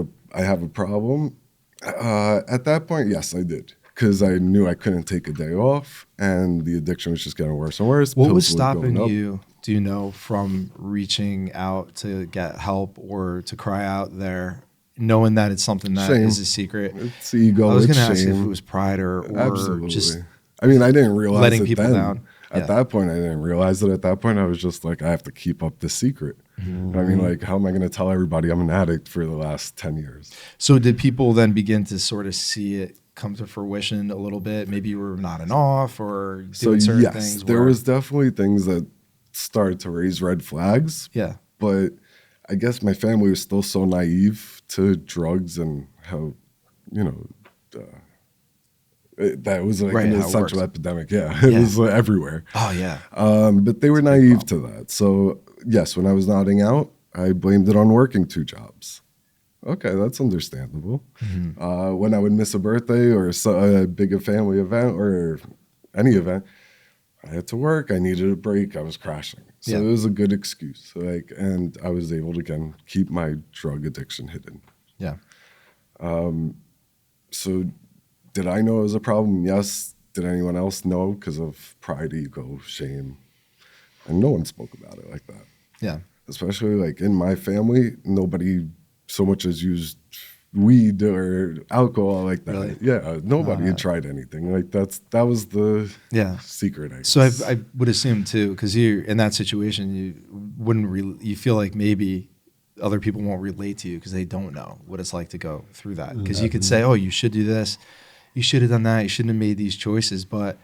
Speaker 3: a problem? At that point, yes, I did. Because I knew I couldn't take a day off, and the addiction was just getting worse and worse.
Speaker 1: What was
Speaker 3: Pills were
Speaker 1: stopping
Speaker 3: going up.
Speaker 1: you, do you know, from reaching out to get help or to cry out there, knowing that it's something that
Speaker 3: Shame.
Speaker 1: is a secret?
Speaker 3: It's ego.
Speaker 1: I was
Speaker 3: It's
Speaker 1: going to ask if
Speaker 3: shame.
Speaker 1: it was pride or
Speaker 3: Absolutely.
Speaker 1: just
Speaker 3: I mean, I didn't realize
Speaker 1: letting
Speaker 3: it
Speaker 1: people
Speaker 3: then.
Speaker 1: down.
Speaker 3: At that point, I didn't realize it. At that point, I was just like, I have to keep up this secret.
Speaker 1: Mm-hmm.
Speaker 3: I mean, like, how am I going to tell everybody I'm an addict for the last 10 years?
Speaker 1: So did people then begin to sort of see it come to fruition a little bit? Maybe you were nodding off or doing certain
Speaker 3: yes,
Speaker 1: things.
Speaker 3: there was definitely things that started to raise red flags.
Speaker 1: Yeah.
Speaker 3: But I guess my family was still so naive to drugs and how, you know, that was like
Speaker 1: Right,
Speaker 3: an
Speaker 1: how it
Speaker 3: essential
Speaker 1: works.
Speaker 3: epidemic. Yeah, it was everywhere.
Speaker 1: Oh, yeah.
Speaker 3: But they were naive to that. So yes, when I was nodding out, I blamed it on working 2 jobs. Okay, that's understandable.
Speaker 1: Mm-hmm.
Speaker 3: When I would miss a birthday or a big family event or any event, I had to work. I needed a break. I was crashing. So
Speaker 1: Yeah.
Speaker 3: it was a good excuse. Like, and I was able to, again, keep my drug addiction hidden.
Speaker 1: Yeah.
Speaker 3: So did I know it was a problem? Yes. Did anyone else know? Because of pride, ego, shame. And no one spoke about it like that.
Speaker 1: Yeah.
Speaker 3: Especially like in my family, nobody so much as used weed or alcohol like that.
Speaker 1: Really?
Speaker 3: Yeah, nobody had tried anything. Like that was the
Speaker 1: Yeah.
Speaker 3: secret, I guess.
Speaker 1: So I would assume too, because you're in that situation, you wouldn't you feel like maybe other people won't relate to you because they don't know what it's like to go through that. Because you could say, oh, you should do this, you should have done that, you shouldn't have made these choices. But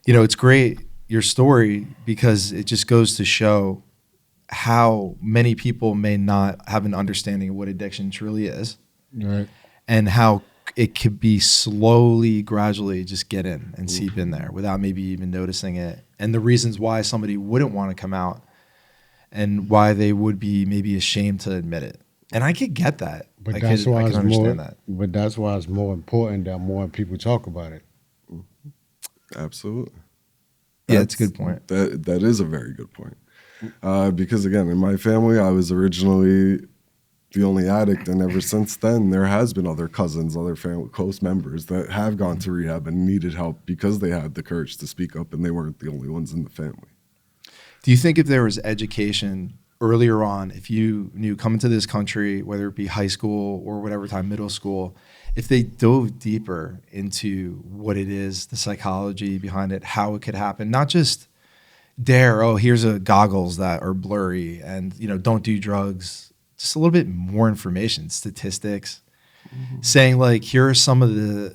Speaker 1: it's great, your story, because it just goes to show how many people may not have an understanding of what addiction truly is.
Speaker 2: Right.
Speaker 1: And how it could be slowly, gradually just get in and seep in there without maybe even noticing it. And the reasons why somebody wouldn't want to come out and why they would be maybe ashamed to admit it. And I could get that.
Speaker 2: But
Speaker 1: I
Speaker 2: that's
Speaker 1: could
Speaker 2: why it's
Speaker 1: understand
Speaker 2: more.
Speaker 1: that.
Speaker 2: But that's why it's more important that more people talk about it.
Speaker 3: Absolutely.
Speaker 1: Yeah, it's a good point.
Speaker 3: That is a very good point. Because again, in my family, I was originally the only addict, and ever since then, there has been other cousins, other family, close members that have gone to rehab and needed help because they had the courage to speak up, and they weren't the only ones in the family.
Speaker 1: Do you think if there was education earlier on, if you knew coming to this country, whether it be high school or whatever time, middle school, if they dove deeper into what it is, the psychology behind it, how it could happen, not just here's a goggles that are blurry and, don't do drugs, just a little bit more information, statistics, saying like, here are some of the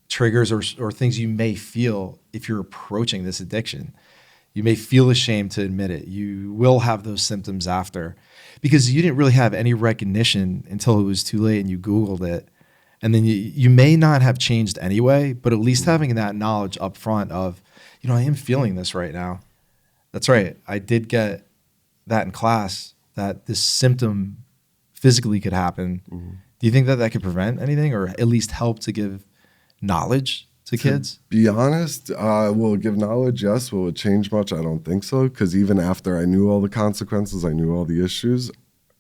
Speaker 1: triggers or things you may feel if you're approaching this addiction. You may feel ashamed to admit it. You will have those symptoms after because you didn't really have any recognition until it was too late and you Googled it. And then you may not have changed anyway, but at least having that knowledge up front of, I am feeling this right now. That's right. I did get that in class, that this symptom physically could happen. Mm-hmm. Do you think that could prevent anything or at least help to give knowledge to kids?
Speaker 3: Be honest, will it give knowledge? Yes. Will it change much? I don't think so. Because even after I knew all the consequences, I knew all the issues,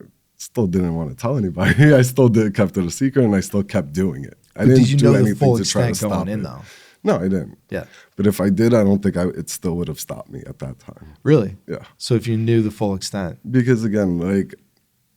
Speaker 3: I still didn't want to tell anybody. I still kept it a secret, and I still kept doing it. I didn't
Speaker 1: did you
Speaker 3: do
Speaker 1: know the
Speaker 3: anything
Speaker 1: full
Speaker 3: to try to
Speaker 1: extent
Speaker 3: stop
Speaker 1: going in
Speaker 3: it.
Speaker 1: though?
Speaker 3: No, I didn't.
Speaker 1: Yeah.
Speaker 3: But if I did, I don't think it still would have stopped me at that time.
Speaker 1: Really?
Speaker 3: Yeah.
Speaker 1: So if you knew the full extent.
Speaker 3: Because again, like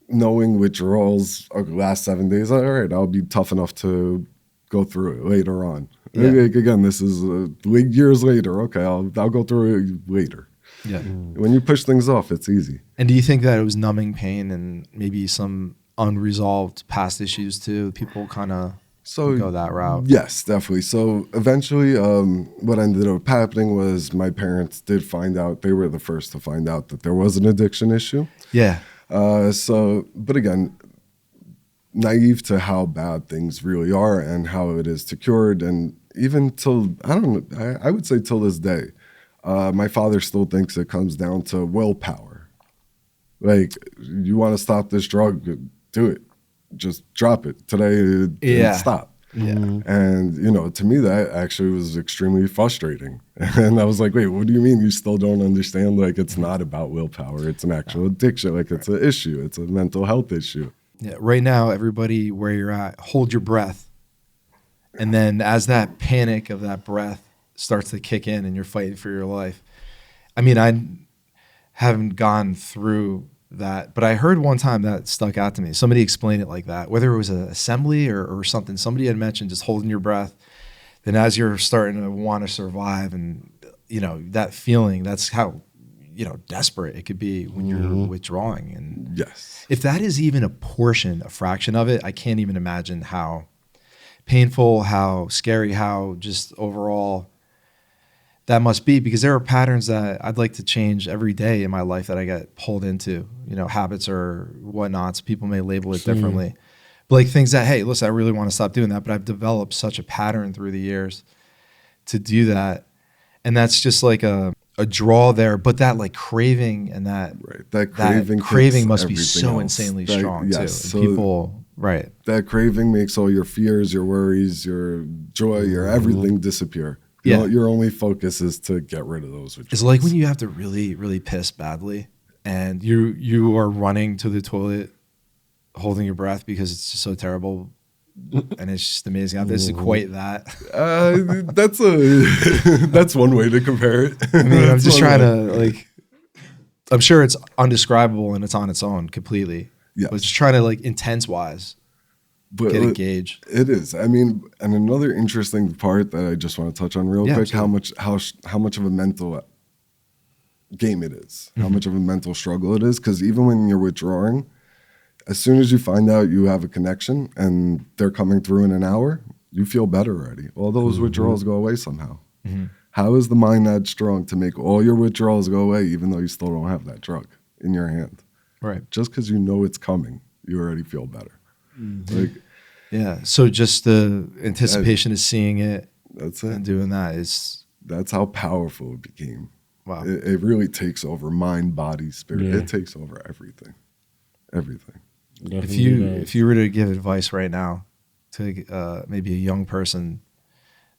Speaker 3: knowing withdrawals last 7 days, all right, I'll be tough enough to go through it later on.
Speaker 1: Yeah.
Speaker 3: Like, again, this is years later. Okay, I'll go through it later.
Speaker 1: Yeah.
Speaker 3: When you push things off, it's easy.
Speaker 1: And do you think that it was numbing pain and maybe some unresolved past issues too? People kind of go that route.
Speaker 3: Yes, definitely. So eventually what ended up happening was my parents did find out. They were the first to find out that there was an addiction issue.
Speaker 1: Yeah.
Speaker 3: But again, naive to how bad things really are and how it is to cured. And even till, I would say till this day, my father still thinks it comes down to willpower. Like, you want to stop this drug, do it. Just drop it today and stop.
Speaker 1: Yeah.
Speaker 3: And, to me, that actually was extremely frustrating. And I was like, wait, what do you mean you still don't understand? Like, it's not about willpower. It's an actual addiction. Like, it's an issue. It's a mental health issue.
Speaker 1: Yeah. Right now, everybody where you're at, hold your breath And then as that panic of that breath starts to kick in and you're fighting for your life. I mean, I haven't gone through that, but I heard one time that stuck out to me. Somebody explained it like that, whether it was an assembly or something. Somebody had mentioned just holding your breath. Then as you're starting to want to survive and, that feeling, that's how, desperate it could be when you're withdrawing. And
Speaker 3: Yes.
Speaker 1: if that is even a fraction of it, I can't even imagine how painful, how scary, how just overall that must be, because there are patterns that I'd like to change every day in my life that I get pulled into, habits or whatnots. People may label it differently. But like things that, hey, listen, I really want to stop doing that, but I've developed such a pattern through the years to do that. And that's just like a draw there, but that like craving and that craving must be so insanely strong too. And
Speaker 3: So
Speaker 1: people, right.
Speaker 3: That craving makes all your fears, your worries, your joy, your everything disappear.
Speaker 1: Yeah.
Speaker 3: Your only focus is to get rid of those withdrawals.
Speaker 1: It's like when you have to really, really piss badly and you are running to the toilet holding your breath because it's just so terrible. And it's just amazing how this is quite that.
Speaker 3: That's one way to compare it.
Speaker 1: I mean, I'm just trying to I'm sure it's undescribable and it's on its own completely.
Speaker 3: Yeah.
Speaker 1: But just trying to intense wise get a gauge.
Speaker 3: It is. I mean, and another interesting part that I just want to touch on real quick,
Speaker 1: absolutely.
Speaker 3: how much of a mental game it is, how much of a mental struggle it is. Because even when you're withdrawing, as soon as you find out you have a connection and they're coming through in an hour, you feel better already. All those withdrawals go away somehow. How is the mind that strong to make all your withdrawals go away, even though you still don't have that drug in your hand?
Speaker 1: Right.
Speaker 3: Just because you know it's coming, you already feel better.
Speaker 1: Yeah. So just the anticipation of seeing it,
Speaker 3: that's it,
Speaker 1: and doing that
Speaker 3: that's how powerful it became.
Speaker 1: Wow.
Speaker 3: It really takes over mind, body, spirit.
Speaker 2: Yeah.
Speaker 3: It takes over everything.
Speaker 1: If you were to give advice right now to maybe a young person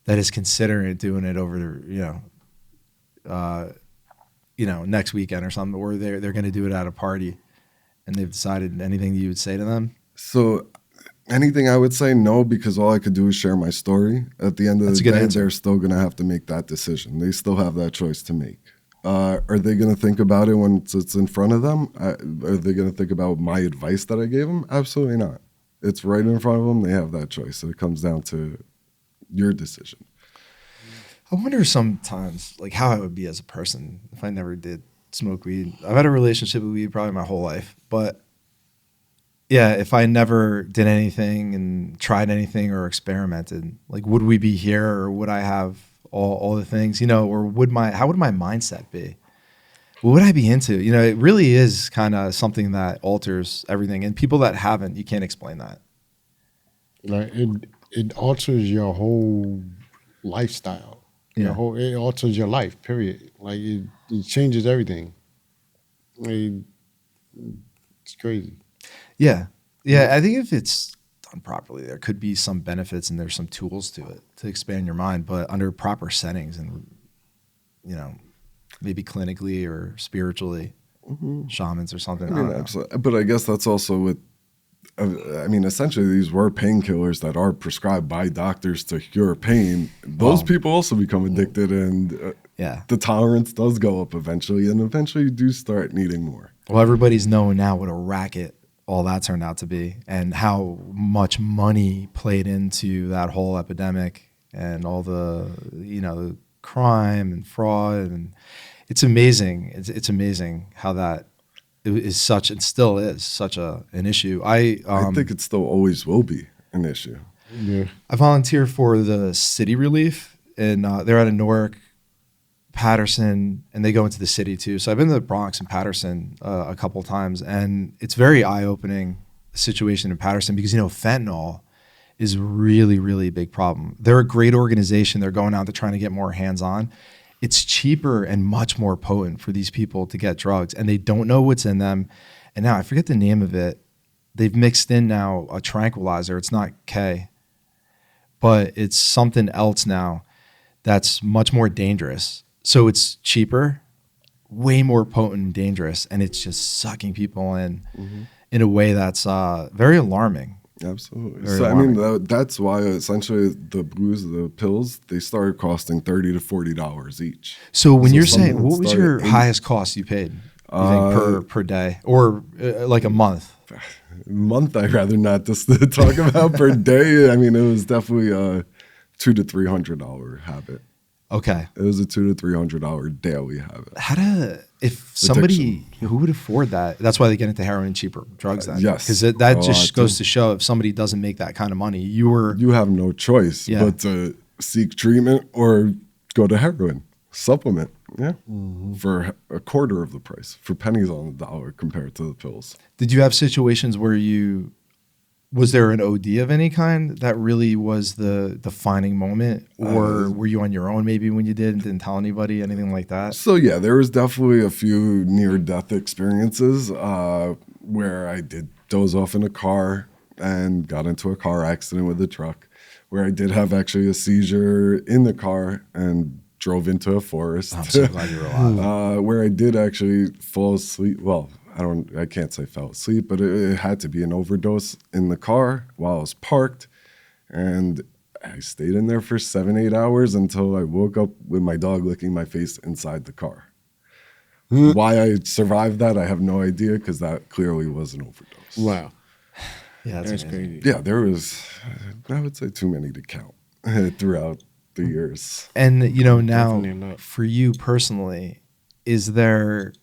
Speaker 1: that is considering doing it over, next weekend or something, or they're going to do it at a party, and they've decided, anything that you would say to them?
Speaker 3: So anything I would say, no, because all I could do is share my story. At the end of the day, they're still going to have to make that decision. They still have that choice to make. Are they going to think about it when it's in front of them? Are they going to think about my advice that I gave them? Absolutely not. It's right in front of them. They have that choice. So it comes down to your decision.
Speaker 1: I wonder sometimes how I would be as a person if I never did smoke weed. I've had a relationship with weed probably my whole life, but yeah, if I never did anything and tried anything or experimented, would we be here, or would I have all the things, or how would my mindset be? What would I be into? It really is kind of something that alters everything. And people that haven't, you can't explain that.
Speaker 2: It alters your whole lifestyle.
Speaker 1: Yeah.
Speaker 2: It alters your life, period. It changes everything. It's crazy.
Speaker 1: Yeah. Yeah. I think if it's done properly, there could be some benefits and there's some tools to it to expand your mind, but under proper settings and, maybe clinically or spiritually, shamans or something. I don't know.
Speaker 3: Absolutely. But I guess that's also with, essentially these were painkillers that are prescribed by doctors to cure pain. Those people also become addicted, and the tolerance does go up eventually, and eventually you do start needing more.
Speaker 1: Well, everybody's knowing now what a racket all that turned out to be, and how much money played into that whole epidemic, and all the the crime and fraud, and it's amazing. It's amazing how that is such, and still is such an issue. I
Speaker 3: think it still always will be an issue.
Speaker 2: Yeah.
Speaker 1: I volunteer for the City Relief, and they're out of Newark, Patterson, and they go into the city too. So I've been to the Bronx and Patterson a couple of times, and it's very eye-opening, the situation in Patterson, because fentanyl is really, really big problem. They're a great organization. They're going out, they're trying to get more hands-on. It's cheaper and much more potent for these people to get drugs, and they don't know what's in them. And now I forget the name of it. They've mixed in now a tranquilizer. It's not K, but it's something else now that's much more dangerous. So it's cheaper, way more potent and dangerous, and it's just sucking people in a way that's very alarming.
Speaker 3: Absolutely.
Speaker 1: Very
Speaker 3: So
Speaker 1: alarming.
Speaker 3: that's why essentially the pills, they started costing $30 to $40 each.
Speaker 1: So when
Speaker 3: So
Speaker 1: you're
Speaker 3: some
Speaker 1: saying,
Speaker 3: that
Speaker 1: what was
Speaker 3: started
Speaker 1: your
Speaker 3: eight-
Speaker 1: highest cost you paid? You think per day or like a month?
Speaker 3: month, I'd rather not just talk about per day. I mean, it was definitely a $200 to $300 habit.
Speaker 1: Okay.
Speaker 3: It was a $200 to $300 daily habit.
Speaker 1: If somebody who would afford that, that's why they get into heroin and cheaper drugs then.
Speaker 3: Yes.
Speaker 1: Because that
Speaker 3: A
Speaker 1: just
Speaker 3: lot,
Speaker 1: goes
Speaker 3: too.
Speaker 1: to show if somebody doesn't make that kind of money,
Speaker 3: You have no choice
Speaker 1: Yeah.
Speaker 3: but to seek treatment or go to heroin, supplement. Yeah. For a quarter of the price, for pennies on the dollar compared to the pills.
Speaker 1: Did you have situations where was there an OD of any kind that really was the defining moment? Or were you on your own maybe when you did and didn't tell anybody, anything like that?
Speaker 3: So yeah, there was definitely a few near-death experiences where I did doze off in a car and got into a car accident with a truck, where I did have actually a seizure in the car and drove into a forest.
Speaker 1: I'm so glad you were alive.
Speaker 3: Where I did actually fall asleep. Well, I can't say fell asleep, but it had to be an overdose in the car while I was parked. And I stayed in there for 7-8 hours until I woke up with my dog licking my face inside the car. Why I survived that, I have no idea, because that clearly was an overdose.
Speaker 2: Wow.
Speaker 1: Yeah,
Speaker 2: That's
Speaker 1: amazing.
Speaker 2: crazy.
Speaker 3: Yeah, there was, I would say, too many to count throughout the years.
Speaker 1: And now
Speaker 2: Definitely a lot.
Speaker 1: for you personally, is there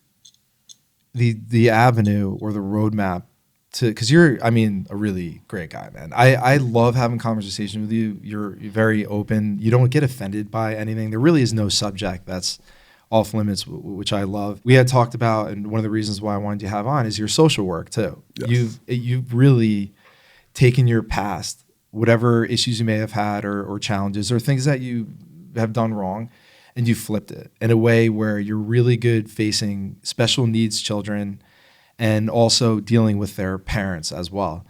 Speaker 1: the avenue or the roadmap to, because you're a really great guy, man. I love having conversation with you. You're very open. You don't get offended by anything. There really is no subject that's off limits, which I love. We had talked about, and one of the reasons why I wanted you to have on is your social work too.
Speaker 3: Yes.
Speaker 1: You've really taken your past, whatever issues you may have had or challenges or things that you have done wrong, and you flipped it in a way where you're really good facing special needs children and also dealing with their parents as well.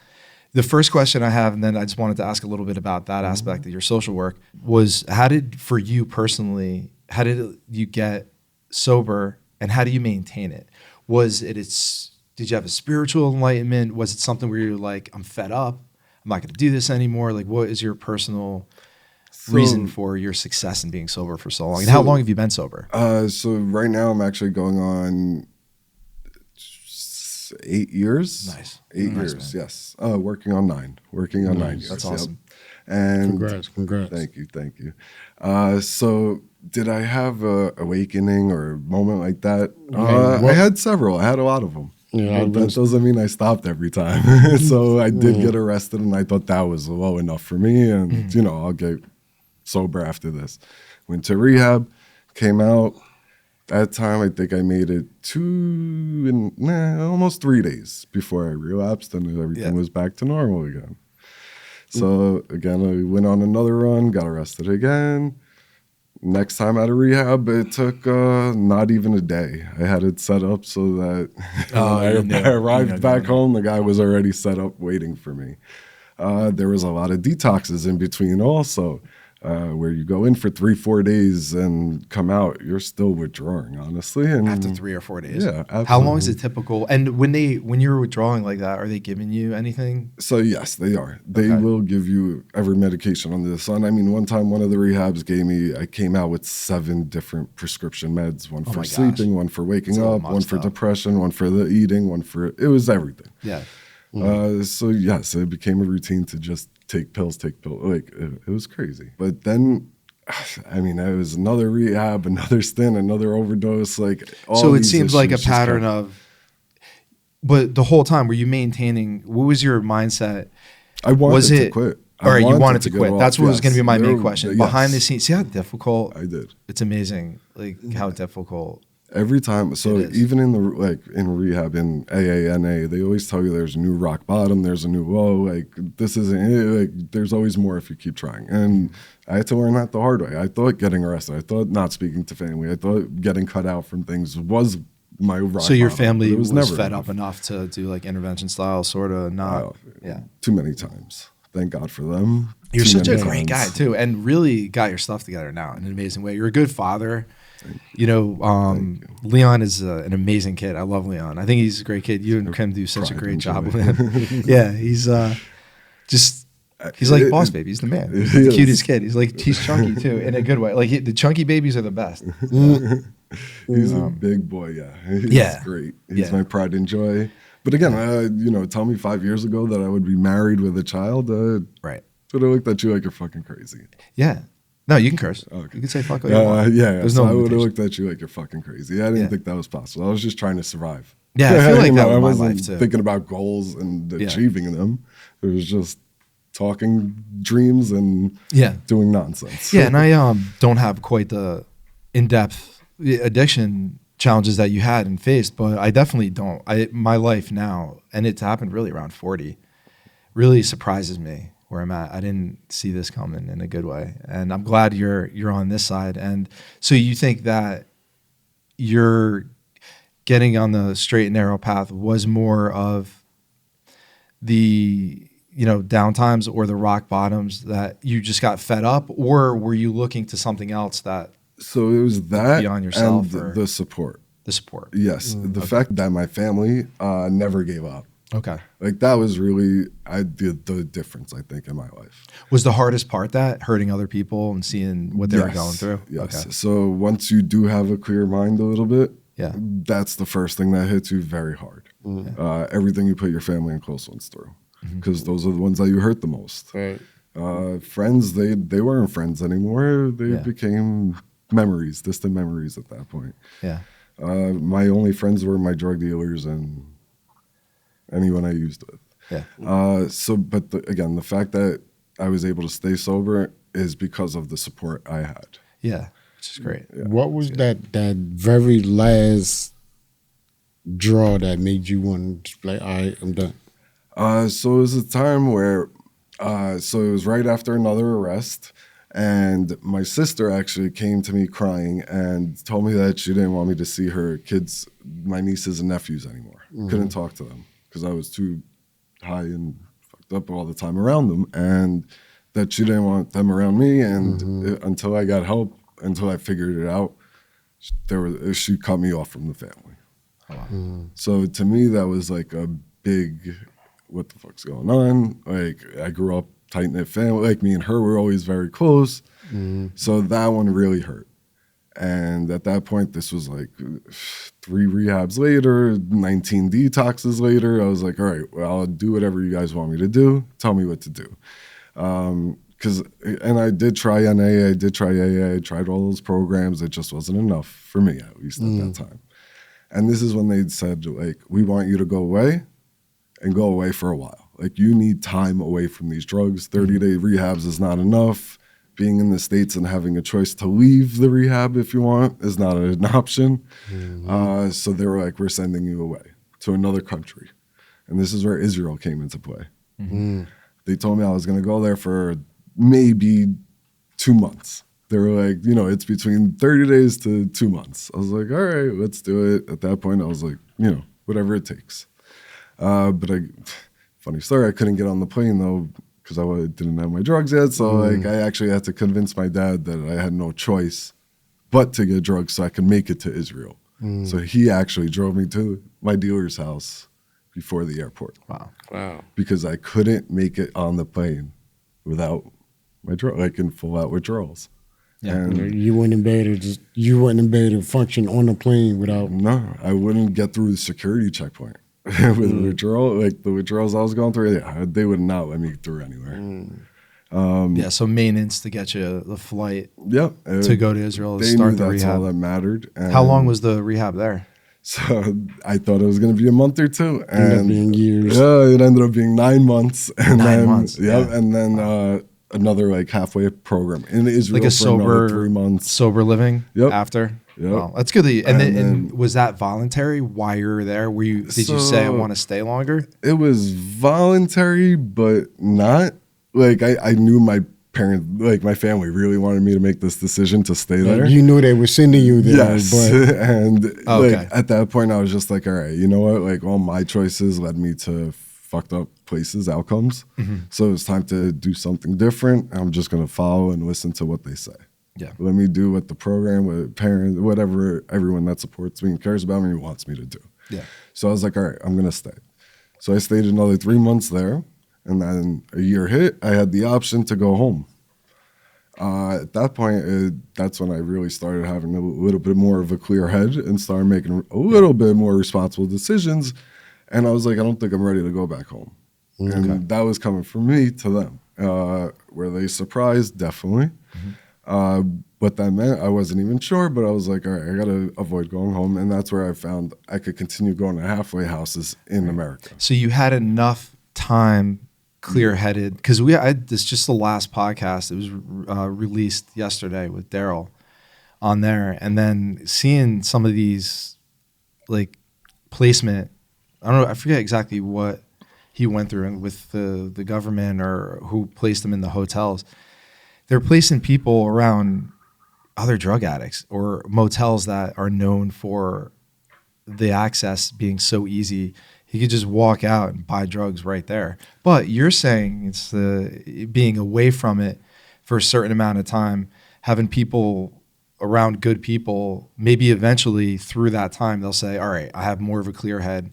Speaker 1: The first question I have, and then I just wanted to ask a little bit about that aspect of your social work, was for you personally, how did you get sober and how do you maintain it? Did you have a spiritual enlightenment? Was it something where you're like, I'm fed up, I'm not going to do this anymore? Like, what is your personal reason for your success in being sober for so long? And how long have you been sober?
Speaker 3: So right now I'm actually going on 8 years.
Speaker 1: Nice.
Speaker 3: 8
Speaker 1: Nice,
Speaker 3: years,
Speaker 1: man.
Speaker 3: yes. Working on 9. Working on 9 years.
Speaker 1: That's
Speaker 3: yep.
Speaker 1: awesome.
Speaker 3: And
Speaker 2: Congrats.
Speaker 3: Thank you. So did I have a awakening or a moment like that? I had several. I had a lot of them.
Speaker 2: Yeah,
Speaker 3: But that doesn't mean I stopped every time. So I did get arrested, and I thought that was low enough for me. And, I'll get sober after this. Went to rehab, came out. That time, I think I made it almost 3 days before I relapsed, and everything was back to normal again. So again, I went on another run, got arrested again. Next time out of rehab, it took not even a day. I had it set up so that when I arrived back home, the guy was already set up waiting for me. There was a lot of detoxes in between also, where you go in for 3-4 days and come out, you're still withdrawing, honestly. And
Speaker 1: After 3 or 4 days?
Speaker 3: Yeah, absolutely.
Speaker 1: How long is it typical? And when you're withdrawing like that, are they giving you anything?
Speaker 3: So yes, they are. They will give you every medication under the sun. I mean, one time one of the rehabs I came out with 7 different prescription meds, one for sleeping, one for waking up, one for depression, one for the eating, it was everything.
Speaker 1: Yeah.
Speaker 3: So yes, it became a routine to just take pills. Like it was crazy. But then, I mean, it was another rehab, another stint, another overdose. Like
Speaker 1: So it seems like a pattern of. But the whole time, were you maintaining? What was your mindset?
Speaker 3: I wanted to quit.
Speaker 1: All right, you wanted to quit.
Speaker 3: get
Speaker 1: That's
Speaker 3: off,
Speaker 1: what was going to be my main
Speaker 3: There-
Speaker 1: question.
Speaker 3: yes.
Speaker 1: Behind the scenes, see how difficult
Speaker 3: I did.
Speaker 1: it's amazing, like how difficult.
Speaker 3: Every time, so
Speaker 1: It is.
Speaker 3: even in rehab, in AANA, they always tell you there's a new rock bottom, there's a new low. Like this isn't it. Like there's always more if you keep trying. And I had to learn that the hard way. I thought getting arrested, I thought not speaking to family, I thought getting cut out from things was my rock
Speaker 1: So your
Speaker 3: bottom,
Speaker 1: family
Speaker 3: but it
Speaker 1: was
Speaker 3: never
Speaker 1: fed
Speaker 3: enough.
Speaker 1: up enough to do like intervention style, sort of not. Yeah.
Speaker 3: Too many times. Thank God for them.
Speaker 1: You're
Speaker 3: Too
Speaker 1: such a
Speaker 3: many
Speaker 1: great guy
Speaker 3: times.
Speaker 1: too, and really got your stuff together now in an amazing way. You're a good father. Leon is an amazing kid. I love Leon. I think he's a great kid. You and Kim do such a great job with him. Yeah, he's Just he's like
Speaker 3: It-
Speaker 1: boss
Speaker 3: it-
Speaker 1: baby. He's the man.
Speaker 3: it
Speaker 1: He's the
Speaker 3: is.
Speaker 1: cutest kid. He's chunky too in a good way. Like the chunky babies are the best.
Speaker 3: He's a big boy, yeah. He's
Speaker 1: Yeah.
Speaker 3: great. He's
Speaker 1: Yeah.
Speaker 3: my pride and joy. But again, tell me 5 years ago that I would be married with a child,
Speaker 1: Right.
Speaker 3: would have looked at you like you're fucking crazy.
Speaker 1: Yeah. No, you can curse.
Speaker 3: Okay.
Speaker 1: You can say fuck what you want.
Speaker 3: Yeah,
Speaker 1: There's
Speaker 3: so
Speaker 1: no
Speaker 3: I would have
Speaker 1: limitation.
Speaker 3: looked at you like you're fucking crazy. I didn't
Speaker 1: Yeah.
Speaker 3: think that was possible. I was just trying to survive.
Speaker 1: Yeah, I feel like that
Speaker 3: I
Speaker 1: with my
Speaker 3: wasn't
Speaker 1: life too.
Speaker 3: thinking about goals and
Speaker 1: Yeah.
Speaker 3: achieving them. It was just talking dreams and
Speaker 1: Yeah.
Speaker 3: doing nonsense.
Speaker 1: Yeah, and I don't have quite the in-depth addiction challenges that you had and faced, but I definitely don't. My life now, and it's happened really around 40, really surprises me where I'm at. I didn't see this coming in a good way, and I'm glad you're on this side. And so you think that you're getting on the straight and narrow path was more of the down times or the rock bottoms that you just got fed up, or were you looking to something else that
Speaker 3: So it was that
Speaker 1: Beyond yourself,
Speaker 3: and
Speaker 1: or-
Speaker 3: the support.
Speaker 1: the support?
Speaker 3: Yes, the fact that my family never gave up.
Speaker 1: Okay.
Speaker 3: Like that was really the difference, I think, in my life.
Speaker 1: Was the hardest part that hurting other people and seeing what they were
Speaker 3: Yes,
Speaker 1: going through?
Speaker 3: Yes.
Speaker 1: Okay.
Speaker 3: So once you do have a clear mind a little bit,
Speaker 1: Yeah.
Speaker 3: that's the first thing that hits you very hard. Everything you put your family and close ones through, because those are the ones that you hurt the most.
Speaker 2: Right.
Speaker 3: Friends, they weren't friends anymore. They
Speaker 1: Yeah.
Speaker 3: became memories, distant memories at that point.
Speaker 1: Yeah.
Speaker 3: My only friends were my drug dealers and anyone I used with.
Speaker 1: Yeah.
Speaker 3: But again, the fact that I was able to stay sober is because of the support I had.
Speaker 1: Yeah. Which is great.
Speaker 2: What was that very last draw that made you want to like, all right, I'm done?
Speaker 3: So it was a time where, so it was right after another arrest, and my sister actually came to me crying and told me that she didn't want me to see her kids, my nieces and nephews anymore. Couldn't talk to them because I was too high and fucked up all the time around them, and that she didn't want them around me. And until I got help, until I figured it out, she cut me off from the family.
Speaker 1: Oh, wow.
Speaker 3: So to me, that was like a big, what the fuck's going on? Like I grew up tight knit family. Like me and her were always very close. So that one really hurt. And at that point, this was like 3 rehabs later, 19 detoxes later. I was like, all right, well, I'll do whatever you guys want me to do. Tell me what to do. And I did try NA, I did try AA, I tried all those programs. It just wasn't enough for me, at least at that time. And this is when they said, like, we want you to go away and go away for a while. Like, you need time away from these drugs. 30-day rehabs is not enough. Being in the States and having a choice to leave the rehab if you want is not an option. So they were like, we're sending you away to another country. And this is where Israel came into play. They told me I was going to go there for maybe 2 months. They were like, it's between 30 days to 2 months. I was like, all right, let's do it. At that point, I was like, whatever it takes. Funny story, I couldn't get on the plane though because I didn't have my drugs yet. So I actually had to convince my dad that I had no choice but to get drugs so I could make it to Israel. So he actually drove me to my dealer's house before the airport.
Speaker 2: Wow.
Speaker 3: Because I couldn't make it on the plane without my drug, like in full out withdrawals.
Speaker 1: Yeah.
Speaker 3: And
Speaker 2: You wouldn't be able to function on the plane without.
Speaker 3: no, I wouldn't get through the security checkpoint with withdrawal. Like the withdrawals I was going through, they would not let me through anywhere.
Speaker 1: Yeah. So maintenance to get you the flight
Speaker 3: Yep.
Speaker 1: to go to Israel to
Speaker 3: They
Speaker 1: start
Speaker 3: knew
Speaker 1: the
Speaker 3: that's all
Speaker 1: rehab.
Speaker 3: that mattered. And
Speaker 1: How long was the rehab there?
Speaker 3: So I thought it was going to be a month or two,
Speaker 2: Ended up
Speaker 3: and
Speaker 2: being years.
Speaker 3: yeah, it ended up being 9 months, and
Speaker 1: 9
Speaker 3: then
Speaker 1: months,
Speaker 3: yep,
Speaker 1: yeah.
Speaker 3: and then halfway program in Israel
Speaker 1: Like a
Speaker 3: for another
Speaker 1: sober
Speaker 3: 3 months.
Speaker 1: sober living
Speaker 3: Yep.
Speaker 1: after?
Speaker 3: Yep.
Speaker 1: Wow, that's good. And
Speaker 3: And
Speaker 1: then was that voluntary while you were there? Did you say I
Speaker 3: So-
Speaker 1: want to stay longer?
Speaker 3: It was voluntary, but not like I knew my parents, like my family, really wanted me to make this decision to stay there.
Speaker 2: You knew they were sending you there,
Speaker 3: Yes,
Speaker 2: but
Speaker 3: and
Speaker 1: Okay.
Speaker 3: like at that point, I was just like, all right, you know what? Like all my choices led me to fucked up places, outcomes. So it was time to do something different. I'm just gonna follow and listen to what they say.
Speaker 1: Yeah.
Speaker 3: Let me do what the program, what parents, whatever, everyone that supports me and cares about me wants me to do.
Speaker 1: Yeah.
Speaker 3: So I was like, all right, I'm gonna stay. So I stayed another 3 months there, And then a year hit, I had the option to go home. At that point, that's when I really started having a little bit more of a clear head and started making a little bit more responsible decisions. And I was like, I don't think I'm ready to go back home.
Speaker 2: Okay.
Speaker 3: And that was coming from me to them. Were they surprised? Definitely. What that meant, I wasn't even sure, but I was like, all right, I got to avoid going home. And that's where I found I could continue going to halfway houses in America.
Speaker 1: So you had enough time, clear-headed, because this just the last podcast. It was released yesterday with Daryl on there, and then seeing some of these like placement. I don't know. I forget exactly what he went through with the government or who placed them in the hotels. They're placing people around other drug addicts or motels that are known for the access being so easy. He could just walk out and buy drugs right there. But you're saying it's the being away from it for a certain amount of time, having people around good people, maybe eventually through that time, they'll say, all right, I have more of a clear head,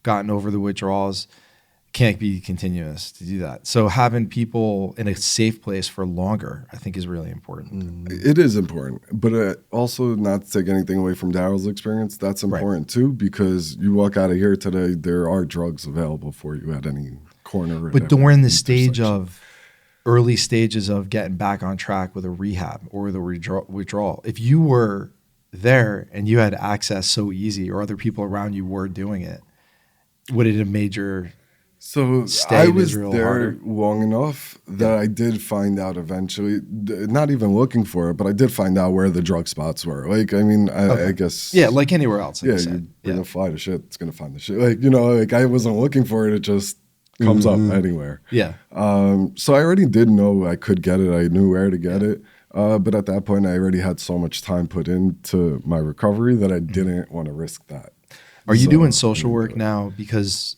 Speaker 1: gotten over the withdrawals, can't be continuous to do that. So having people in a safe place for longer, I think is really important.
Speaker 3: It is important, but also not to take anything away from Daryl's experience. That's important too, because you walk out of here today, there are drugs available for you at any corner.
Speaker 1: But during the early stages of getting back on track with a rehab or with a withdrawal, if you were there and you had access so easy or other people around you were doing it, would it have made your
Speaker 3: I was there long enough that I did find out eventually, not even looking for it, but I did find out where the drug spots were. Like, I mean, I guess.
Speaker 1: Yeah, like anywhere else.
Speaker 3: Like you bring a fly to shit, it's going to find the shit. Like, like I wasn't looking for it. It just comes up anywhere.
Speaker 1: Yeah.
Speaker 3: So I already did know I could get it. I knew where to get it. But at that point, I already had so much time put into my recovery that I didn't want to risk that.
Speaker 1: Are you doing social work now because...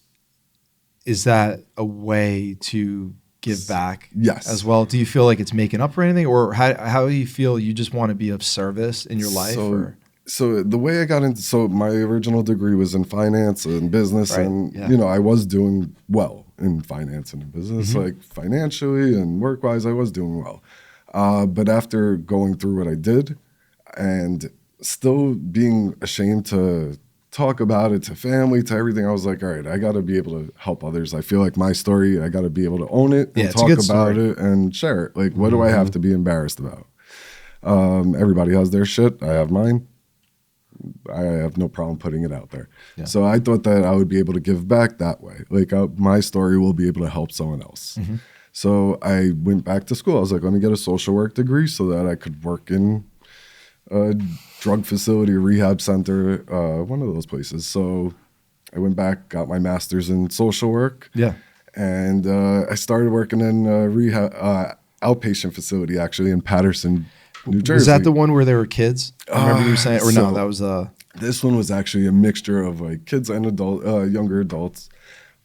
Speaker 1: Is that a way to give back?
Speaker 3: Yes.
Speaker 1: As well? Do you feel like it's making up for anything, or how do you feel you just want to be of service in your life?
Speaker 3: So the way I got into, my original degree was in finance and business,
Speaker 1: right.
Speaker 3: and I was doing well in finance and in business, like financially and work-wise, I was doing well. But after going through what I did, and still being ashamed to talk about it to family, to everything, I was like, all right, I got to be able to help others. I feel like my story, I got to be able to own it and talk about it and share it. Like, what do I have to be embarrassed about? Everybody has their shit. I have mine. I have no problem putting it out there. Yeah. So I thought that I would be able to give back that way. Like, my story will be able to help someone else. So I went back to school. I was like, let me get a social work degree so that I could work in a drug facility, rehab center, one of those places. So I went back, got my master's in social work.
Speaker 1: Yeah.
Speaker 3: And I started working in a rehab outpatient facility, actually, in Patterson, New Jersey.
Speaker 1: Was that the one where there were kids? I remember you were saying, or no, that was
Speaker 3: This one was actually a mixture of like kids and younger adults.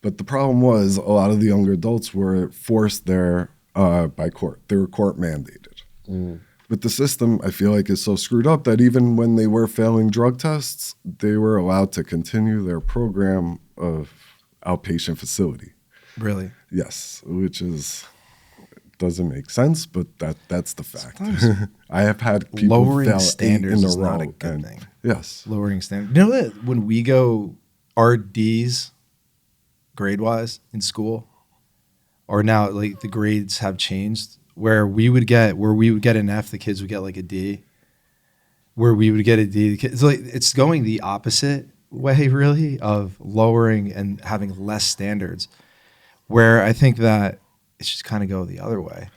Speaker 3: But the problem was a lot of the younger adults were forced there by court. They were court mandated. But the system, I feel like, is so screwed up that even when they were failing drug tests, they were allowed to continue their program of outpatient facility.
Speaker 1: Really?
Speaker 3: Yes, which doesn't make sense, but that's the fact. I have had people
Speaker 1: lowering standards
Speaker 3: in a
Speaker 1: is
Speaker 3: row,
Speaker 1: not a good thing.
Speaker 3: Yes.
Speaker 1: Lowering standards. You know that when we go RDs, grade-wise, in school, or now like the grades have changed, where we would get an F, the kids would get like a D. Where we would get a D, it's going the opposite way, really, of lowering and having less standards. Where I think that it should kind of go the other way.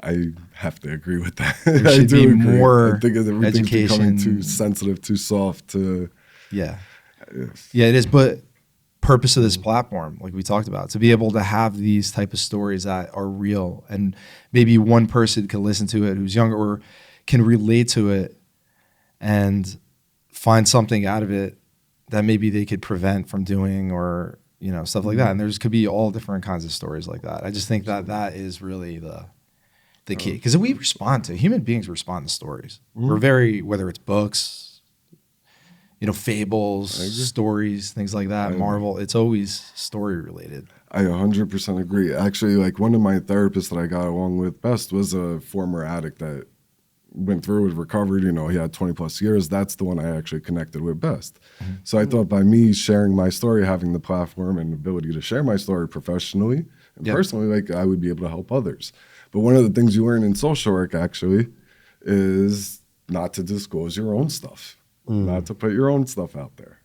Speaker 3: I have to agree with that.
Speaker 1: There should be more
Speaker 3: I think everything's
Speaker 1: education.
Speaker 3: Becoming too sensitive, too soft.
Speaker 1: Yeah, it is. But purpose of this platform, like we talked about, to be able to have these type of stories that are real, and maybe one person can listen to it who's younger or can relate to it and find something out of it that maybe they could prevent from doing, or stuff like that. And there's could be all different kinds of stories like that. I just think that is really the key, because we human beings respond to stories. We're very, whether it's books, fables, stories, things like that, Marvel, it's always story related.
Speaker 3: I 100% agree. Actually, like one of my therapists that I got along with best was a former addict that went through it, recovered. You know, he had 20 plus years. That's the one I actually connected with best. So I thought by me sharing my story, having the platform and ability to share my story professionally and personally, like I would be able to help others. But one of the things you learn in social work actually is not to disclose your own stuff, not to put your own stuff out there.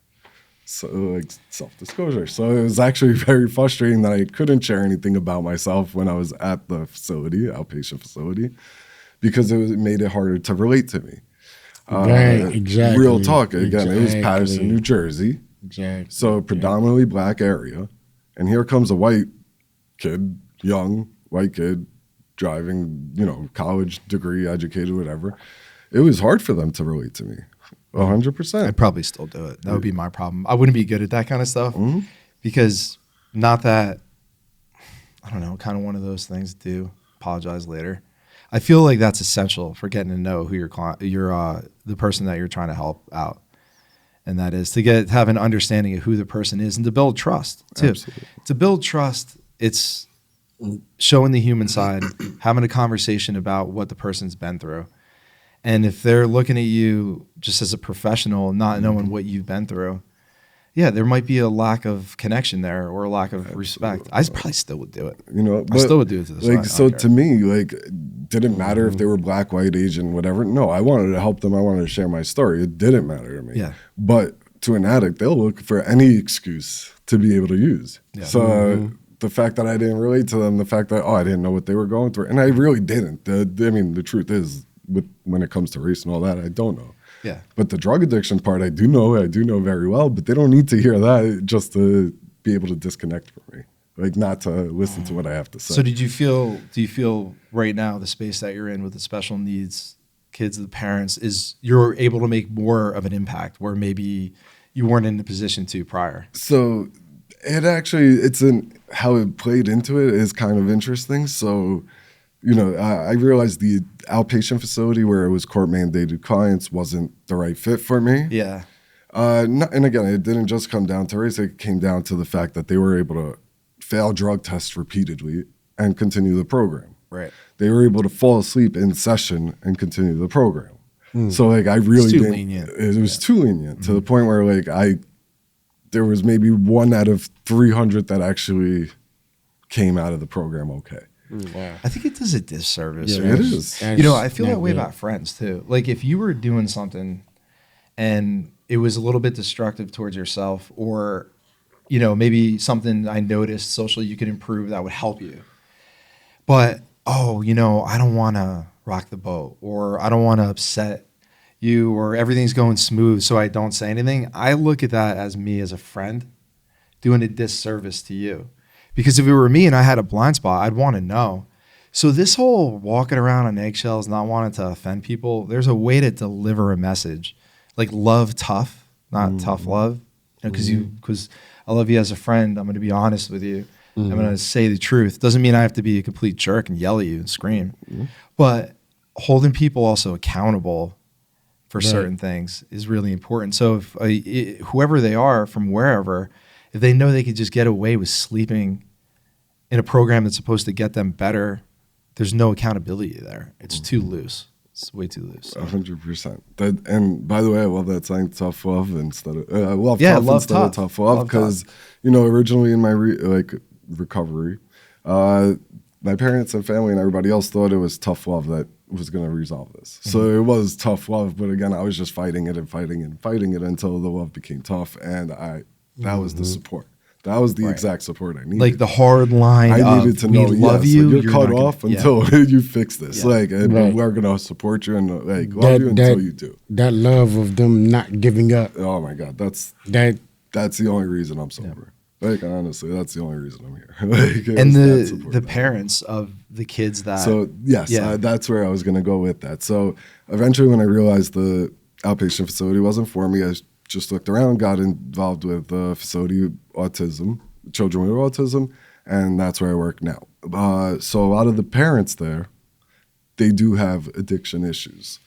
Speaker 3: So like self-disclosure. So it was actually very frustrating that I couldn't share anything about myself when I was at the facility, outpatient facility, because it made it harder to relate to me.
Speaker 2: Right, exactly.
Speaker 3: Real talk. Again, it was Patterson, New Jersey.
Speaker 2: Exactly.
Speaker 3: So predominantly black area. And here comes a white kid, young white kid, driving, you know, college degree, educated, whatever. It was hard for them to relate to me. 100%.
Speaker 1: I'd probably still do it. That would be my problem. I wouldn't be good at that kind of stuff because not that, I don't know, kind of one of those things to do. Apologize later. I feel like that's essential for getting to know who the person that you're trying to help out. And that is to have an understanding of who the person is and to build trust too.
Speaker 3: Absolutely.
Speaker 1: To build trust, it's showing the human side, having a conversation about what the person's been through. And if they're looking at you just as a professional, not knowing what you've been through, yeah, there might be a lack of connection there or a lack of respect. I probably still would do it.
Speaker 3: You know,
Speaker 1: I still would do it to this
Speaker 3: like, so to me, like, didn't matter if they were black, white, Asian, whatever. No, I wanted to help them. I wanted to share my story. It didn't matter to me.
Speaker 1: Yeah.
Speaker 3: But to an addict, they'll look for any excuse to be able to use. Yeah. So the fact that I didn't relate to them, the fact that, I didn't know what they were going through. And I really didn't. The truth is, when it comes to race and all that, I don't know.
Speaker 1: Yeah.
Speaker 3: But the drug addiction part, I do know very well, but they don't need to hear that just to be able to disconnect from me. Like not to listen to what I have to say.
Speaker 1: So do you feel right now the space that you're in with the special needs kids, the parents, is you're able to make more of an impact where maybe you weren't in the position to prior?
Speaker 3: So it actually, how it played into it is kind of interesting. So, you know, I realized the outpatient facility where it was court-mandated clients wasn't the right fit for me.
Speaker 1: Yeah.
Speaker 3: And again, it didn't just come down to race. It came down to the fact that they were able to fail drug tests repeatedly and continue the program.
Speaker 1: Right.
Speaker 3: They were able to fall asleep in session and continue the program. So, like, I really didn't.
Speaker 1: Lenient.
Speaker 3: It was too lenient to the point where, like, there was maybe 1 out of 300 that actually came out of the program okay.
Speaker 2: Wow.
Speaker 1: I think it does a disservice.
Speaker 2: Yeah,
Speaker 1: right?
Speaker 3: It is.
Speaker 1: You know, I feel that way about friends too. Like if you were doing something and it was a little bit destructive towards yourself, or, you know, maybe something I noticed socially you could improve that would help you. But, you know, I don't want to rock the boat, or I don't want to upset you, or everything's going smooth so I don't say anything. I look at that as me as a friend doing a disservice to you. Because if it were me and I had a blind spot, I'd want to know. So this whole walking around on eggshells, not wanting to offend people, there's a way to deliver a message. Like love tough, not tough love. You know, because I love you as a friend. I'm going to be honest with you. I'm going to say the truth. Doesn't mean I have to be a complete jerk and yell at you and scream. But holding people also accountable for certain things is really important. So if whoever they are from wherever, if they know they could just get away with sleeping in a program that's supposed to get them better, there's no accountability there. It's too loose. It's way too loose.
Speaker 3: 100%. And by the way, I love that saying tough love instead of tough love, because, you know, originally in my recovery, my parents and family and everybody else thought it was tough love that was going to resolve this. So it was tough love, but again, I was just fighting it until the love became tough, and that was the support. That was the exact support I needed.
Speaker 1: Like the hard line.
Speaker 3: I needed to know,
Speaker 1: love you.
Speaker 3: So you're cut off until you fix this. Like, and we're gonna support you and like love you until you do.
Speaker 2: That love of them not giving up.
Speaker 3: Oh my God, that's the only reason I'm sober. Like honestly, that's the only reason I'm here. Like,
Speaker 1: and the parents of the kids that.
Speaker 3: So yes, that's where I was gonna go with that. So eventually, when I realized the outpatient facility wasn't for me, I just looked around, got involved with the facility children with autism, and that's where I work now. So a lot of the parents there, they do have addiction issues,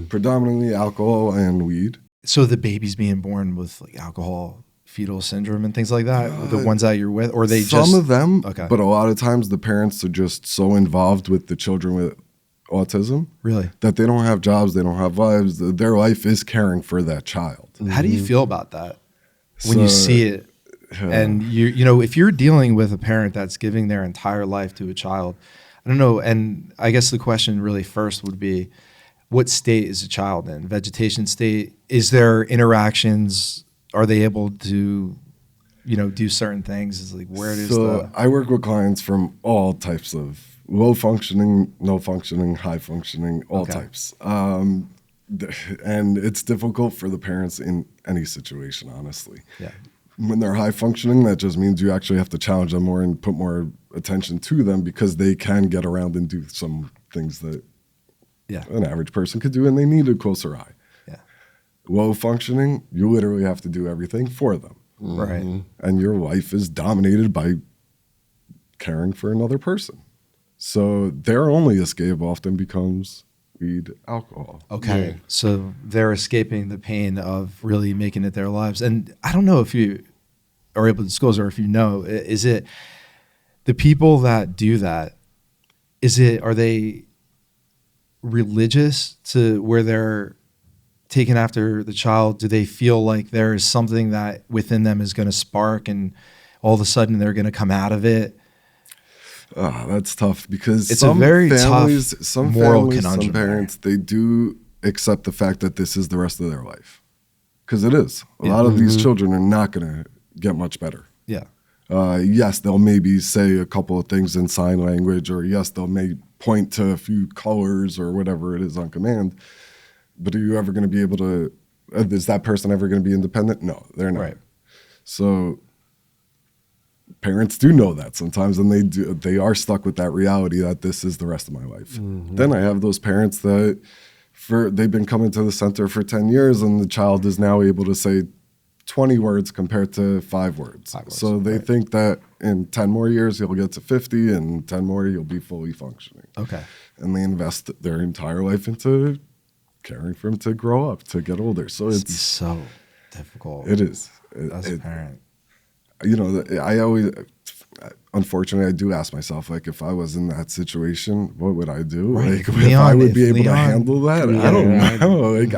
Speaker 3: predominantly alcohol and weed.
Speaker 1: So the baby's being born with like alcohol fetal syndrome and things like that? The ones that you're with, or they
Speaker 3: some
Speaker 1: just
Speaker 3: of them,
Speaker 1: okay,
Speaker 3: but a lot of times the parents are just so involved with the children with autism
Speaker 1: really?
Speaker 3: that they don't have jobs, they don't have lives. Their life is caring for that child.
Speaker 1: How do you feel about that when you
Speaker 3: So,
Speaker 1: see it? And you know, if you're dealing with a parent that's giving their entire life to a child, I don't know. And I guess the question really first would be, what state is a child in? Vegetation state? Is there interactions? Are they able to, you know, do certain things? Is like, where does
Speaker 3: So I work with clients from all types of low functioning, no functioning, high functioning, all
Speaker 1: Okay.
Speaker 3: types. And it's difficult for the parents in any situation, honestly.
Speaker 1: yeah,
Speaker 3: When they're high functioning, that just means you actually have to challenge them more and put more attention to them because they can get around and do some things that
Speaker 1: yeah,
Speaker 3: an average person could do, and they need a closer eye.
Speaker 1: yeah,
Speaker 3: Low functioning, you literally have to do everything for them.
Speaker 1: right.
Speaker 3: And your life is dominated by caring for another person. So their only escape often becomes weed, alcohol.
Speaker 1: Okay.
Speaker 2: Yeah.
Speaker 1: So they're escaping the pain of really making it their lives. And I don't know if you are able to disclose or if you know, is it the people that do that, are they religious to where they're taking after the child? Do they feel like there is something that within them is going to spark and all of a sudden they're going to come out of it?
Speaker 3: That's tough because
Speaker 1: It's
Speaker 3: some
Speaker 1: a very
Speaker 3: families,
Speaker 1: tough
Speaker 3: some
Speaker 1: moral
Speaker 3: families,
Speaker 1: conundrum
Speaker 3: some parents, they do accept the fact that this is the rest of their life. Because it is. A lot of these children are not going to get much better.
Speaker 1: Yeah.
Speaker 3: Yes, they'll maybe say a couple of things in sign language, or yes, they'll may point to a few colors or whatever it is on command. But are you ever going to be able to? Is that person ever going to be independent? No, they're not.
Speaker 1: Right.
Speaker 3: So parents do know that sometimes, and they are stuck with that reality that this is the rest of my life. Then I have those parents that they've been coming to the center for 10 years, and the child is now able to say 20 words compared to 5 words.
Speaker 1: 5 words,
Speaker 3: So they
Speaker 1: right.
Speaker 3: think that in 10 more years he'll get to 50, and 10 more he'll be fully functioning.
Speaker 1: Okay.
Speaker 3: And they invest their entire life into caring for him to grow up, to get older. So
Speaker 1: It's
Speaker 3: it's
Speaker 1: so difficult
Speaker 3: it is.
Speaker 1: as a parent.
Speaker 3: You know, I always, unfortunately, I do ask myself, like, if I was in that situation, what would I do?
Speaker 1: Right.
Speaker 3: Like,
Speaker 1: If
Speaker 3: if I
Speaker 1: Leon-
Speaker 3: would be
Speaker 1: if
Speaker 3: able to
Speaker 1: Leon-
Speaker 3: handle that,
Speaker 2: Yeah,
Speaker 3: I don't
Speaker 2: right.
Speaker 3: know. Like,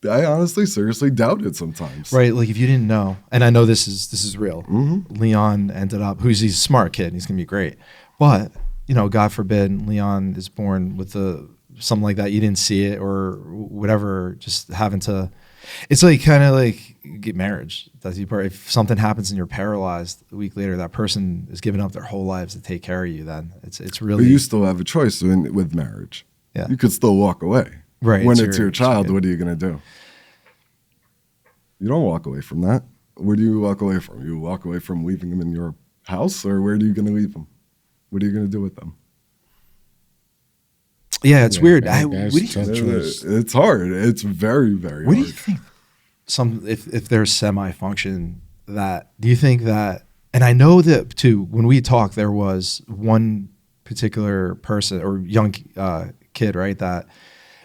Speaker 3: I honestly, seriously doubt it sometimes.
Speaker 1: Right, like if you didn't know, and I know this is real.
Speaker 3: Mm-hmm.
Speaker 1: Leon ended up, he's a smart kid, he's gonna be great, but you know, God forbid, Leon is born with something like that. You didn't see it or whatever. Just having to, it's like kind of like get marriage. That's the part. If something happens and you're paralyzed, a week later, that person is giving up their whole lives to take care of you. Then it's really
Speaker 3: But you still have a choice with marriage.
Speaker 1: Yeah.
Speaker 3: You could still walk away.
Speaker 1: Right,
Speaker 3: When
Speaker 1: it's
Speaker 3: it's
Speaker 1: your-
Speaker 3: your child,
Speaker 1: it's your-
Speaker 3: what are you going to do? You don't walk away from that. Where do you walk away from? You walk away from leaving them in your house, or where are you going to leave them? What are you going to do with them?
Speaker 1: yeah, it's
Speaker 2: Yeah,
Speaker 1: weird.
Speaker 2: that's
Speaker 1: What do you
Speaker 2: tough. That's choice.
Speaker 3: It's hard. It's very, very
Speaker 1: What
Speaker 3: hard.
Speaker 1: do you think? If there's semi-function, that do you think that? And I know that too. When we talked, there was one particular person or young kid, right, that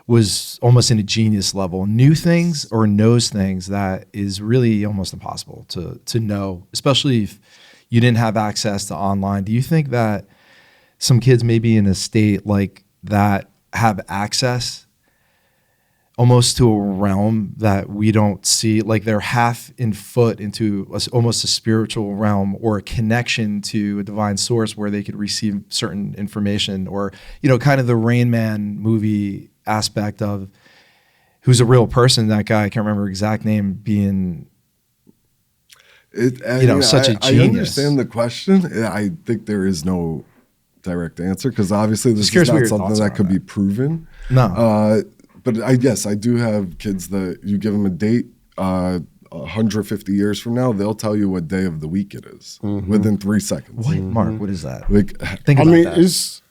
Speaker 1: was almost in a genius level, knew things or knows things that is really almost impossible to know, especially if you didn't have access to online. Do you think that some kids may be in a state like that have access almost to a realm that we don't see, like they're half in foot into almost a spiritual realm or a connection to a divine source where they could receive certain information, or, you know, kind of the Rain Man movie aspect of who's a real person, that guy, I can't remember his exact name, being such a
Speaker 3: I
Speaker 1: genius.
Speaker 3: understand the question. I think there is no direct answer because obviously this
Speaker 1: Just curious
Speaker 3: is
Speaker 1: what
Speaker 3: not
Speaker 1: your
Speaker 3: something
Speaker 1: thoughts are
Speaker 3: that
Speaker 1: on
Speaker 3: could be
Speaker 1: that.
Speaker 3: proven.
Speaker 1: No.
Speaker 3: But I do have kids that you give them a date, 150 years from now, they'll tell you what day of the week it is within 3 seconds.
Speaker 1: What, Mark, what is that?
Speaker 3: Like,
Speaker 1: Think
Speaker 2: I
Speaker 1: about
Speaker 2: mean,
Speaker 1: that.
Speaker 2: it's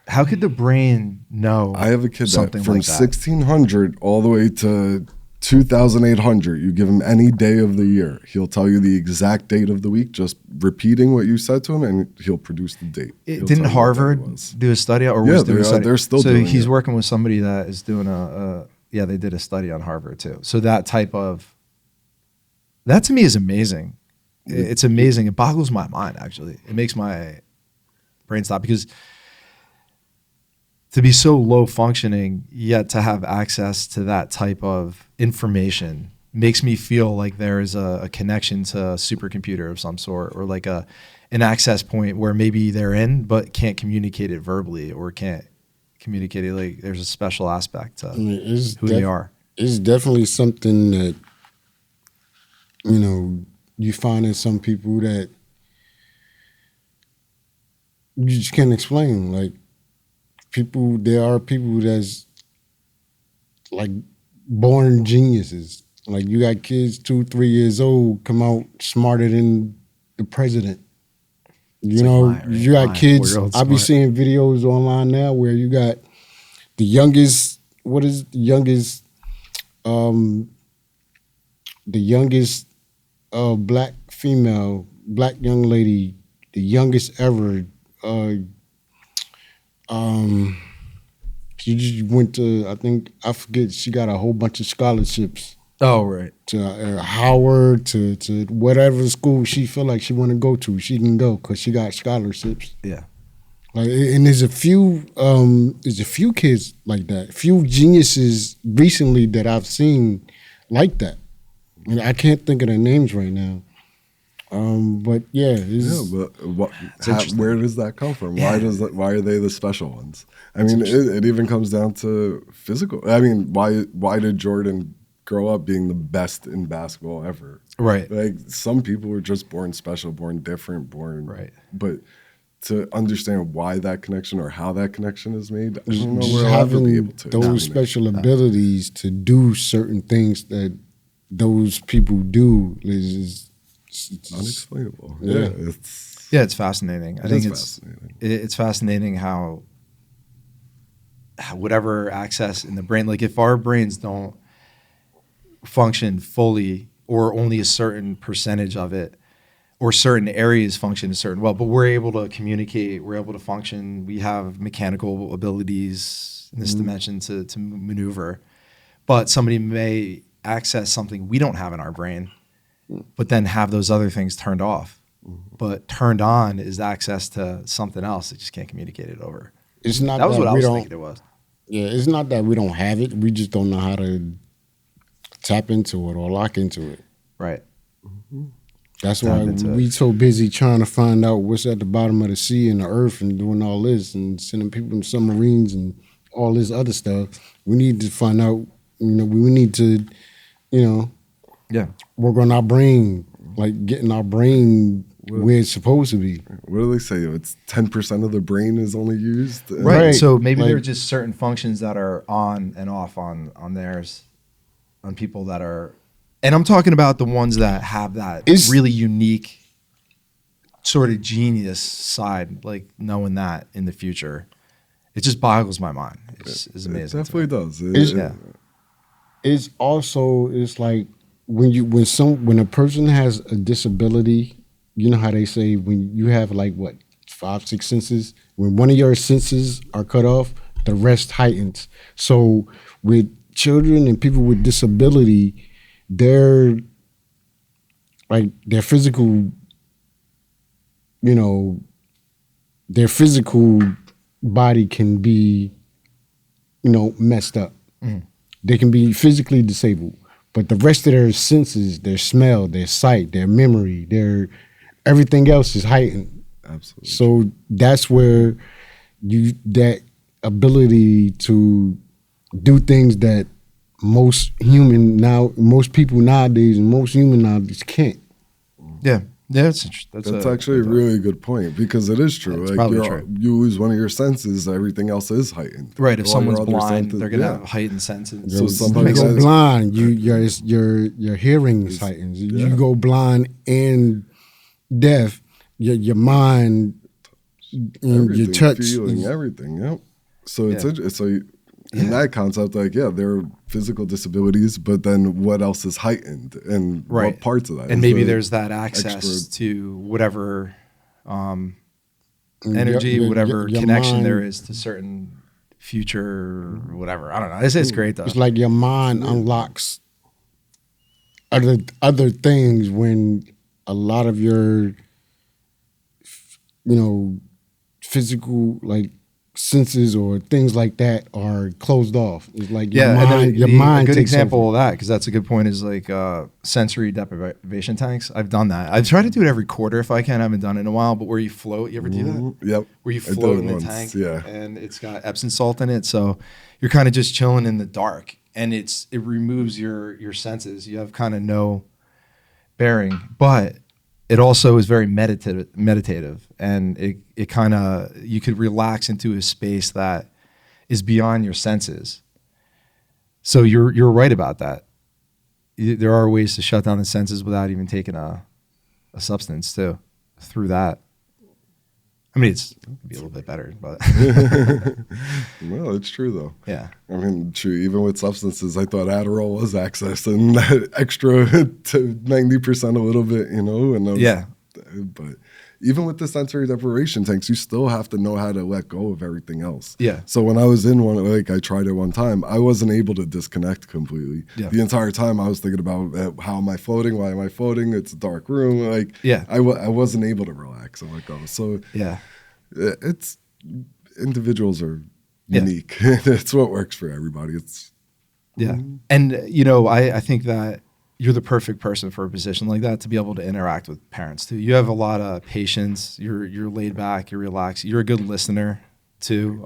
Speaker 1: How could the brain know?
Speaker 3: I have a kid that
Speaker 1: something
Speaker 3: from
Speaker 1: like that?
Speaker 3: 1600 all the way to 2800, you give him any day of the year, he'll tell you the exact date of the week, just repeating what you said to him, and he'll produce the date. He'll
Speaker 1: Didn't
Speaker 3: tell you what day it
Speaker 1: Harvard
Speaker 3: was.
Speaker 1: do a study, or
Speaker 3: Yeah,
Speaker 1: was doing
Speaker 3: they
Speaker 1: a
Speaker 3: are.
Speaker 1: study?
Speaker 3: They're still
Speaker 1: so
Speaker 3: doing
Speaker 1: he's
Speaker 3: it.
Speaker 1: working with somebody that is doing they did a study on Harvard too. So that type of, that to me is amazing. it's amazing. It boggles my mind, actually. It makes my brain stop, because to be so low functioning yet to have access to that type of information makes me feel like there is a connection to a supercomputer of some sort, or like an access point where maybe they're in but can't communicate it verbally, or can't communicate it. Like there's a special aspect to who they are.
Speaker 2: It's definitely something that, you know, you find in some people that you just can't explain. Like there are people that's like born geniuses. Like you got kids 2-3 years old come out smarter than the president. You know, you got kids. I be seeing videos online now where you got the youngest. What is the youngest? The youngest black young lady, the youngest ever. She just went to, I forget. She got a whole bunch of scholarships.
Speaker 1: Oh, right.
Speaker 2: To Howard, to whatever school she feel like she want to go to, she can go because she got scholarships.
Speaker 1: Yeah.
Speaker 2: Like, and there's a few kids like that, few geniuses recently that I've seen like that. And I can't think of their names right now. But yeah,
Speaker 3: where does that come from? Yeah. Why are they the special ones? I mean, it even comes down to physical. I mean, why did Jordan grow up being the best in basketball ever?
Speaker 1: Right.
Speaker 3: Like some people were just born special, born different,
Speaker 1: right.
Speaker 3: But to understand why that connection or how that connection is made, I don't know
Speaker 2: where I'll ever be able to. Those special abilities to do certain things that those people do is
Speaker 3: unexplainable.
Speaker 2: Yeah.
Speaker 1: It's fascinating. I think it's fascinating how whatever access in the brain, like if our brains don't function fully, or only a certain percentage of it, or certain areas function a certain well, but we're able to communicate, we're able to function, we have mechanical abilities in this dimension to maneuver, but somebody may access something we don't have in our brain, but then have those other things turned off. But turned on is access to something else that just can't communicate it over.
Speaker 2: It's not
Speaker 1: that was what I was thinking it was.
Speaker 2: Yeah, it's not that we don't have it. We just don't know how to tap into it or lock into it.
Speaker 1: Right.
Speaker 2: That's why we so busy trying to find out what's at the bottom of the sea and the earth and doing all this and sending people in submarines and all this other stuff. We need to find out, we need to, work on our brain, like getting our brain where it's supposed to be.
Speaker 3: What do they say? It's 10% of the brain is only used?
Speaker 1: Right. So maybe there are just certain functions that are on and off on theirs, on people that are, and I'm talking about the ones that have that really unique sort of genius side, like knowing that in the future. It just boggles my mind. It's amazing.
Speaker 3: It definitely does.
Speaker 2: It's also, it's like when a person has a disability, you know how they say when you have 5, 6 senses, when one of your senses are cut off, the rest heightens. So with children and people with disability, their physical, their physical body can be, messed up. Mm. They can be physically disabled, but the rest of their senses, their smell, their sight, their memory, everything else is heightened.
Speaker 3: Absolutely.
Speaker 2: So that's where that ability to do things that most people nowadays and most human nowadays can't.
Speaker 1: Yeah. Yeah, that's
Speaker 3: actually a really good point, because it is true.
Speaker 1: It's probably true.
Speaker 3: You lose one of your senses, everything else is heightened.
Speaker 1: Right. If someone's blind, they're gonna have heightened senses.
Speaker 2: So somebody go blind, your hearing is heightened. Yeah. You go blind and deaf, your mind, your touch,
Speaker 3: feeling, everything. Yep. So it's so in that concept, there are physical disabilities, but then what else is heightened, and what parts of that?
Speaker 1: And maybe there's that access to whatever energy, whatever your connection mind, there is to certain future, whatever. I don't know. It's great though.
Speaker 2: It's like your mind unlocks other things when a lot of your, you know, physical like senses or things like that are closed off. It's like your mind. Your mind.
Speaker 1: A good
Speaker 2: takes
Speaker 1: example
Speaker 2: over.
Speaker 1: of that, because that's a good point, is like sensory deprivation tanks. I've done that. I try to do it every quarter if I can. I haven't done it in a while, but where you float, you ever do that?
Speaker 3: Yep.
Speaker 1: Where you
Speaker 3: I did
Speaker 1: float
Speaker 3: it
Speaker 1: in the
Speaker 3: once,
Speaker 1: tank,
Speaker 3: yeah.
Speaker 1: and it's got Epsom salt in it, so you're kind of just chilling in the dark, and it removes your senses. You have kind of no bearing, but it also is very meditative, and it kind of, you could relax into a space that is beyond your senses. So you're right about that. There are ways to shut down the senses without even taking a substance too, through that. I mean, it could be a little bit better, but
Speaker 3: No, it's true though.
Speaker 1: yeah.
Speaker 3: I mean, true. Even with substances, I thought Adderall was accessing that extra to 90% a little bit, you know. And
Speaker 1: Yeah.
Speaker 3: But even with the sensory deprivation tanks, you still have to know how to let go of everything else.
Speaker 1: Yeah.
Speaker 3: So when I was in one, like I tried it one time, I wasn't able to disconnect completely.
Speaker 1: Yeah.
Speaker 3: The entire time I was thinking about how am I floating? Why am I floating? It's a dark room. Like,
Speaker 1: Yeah.
Speaker 3: I wasn't able to relax and let go. So
Speaker 1: Yeah.
Speaker 3: it's, individuals are
Speaker 1: Yeah.
Speaker 3: unique. It's what works for everybody. It's
Speaker 1: Yeah. And, you know, I think that you're the perfect person for a position like that, to be able to interact with parents too. You have a lot of patience. You're laid back. You're relaxed. You're a good listener too.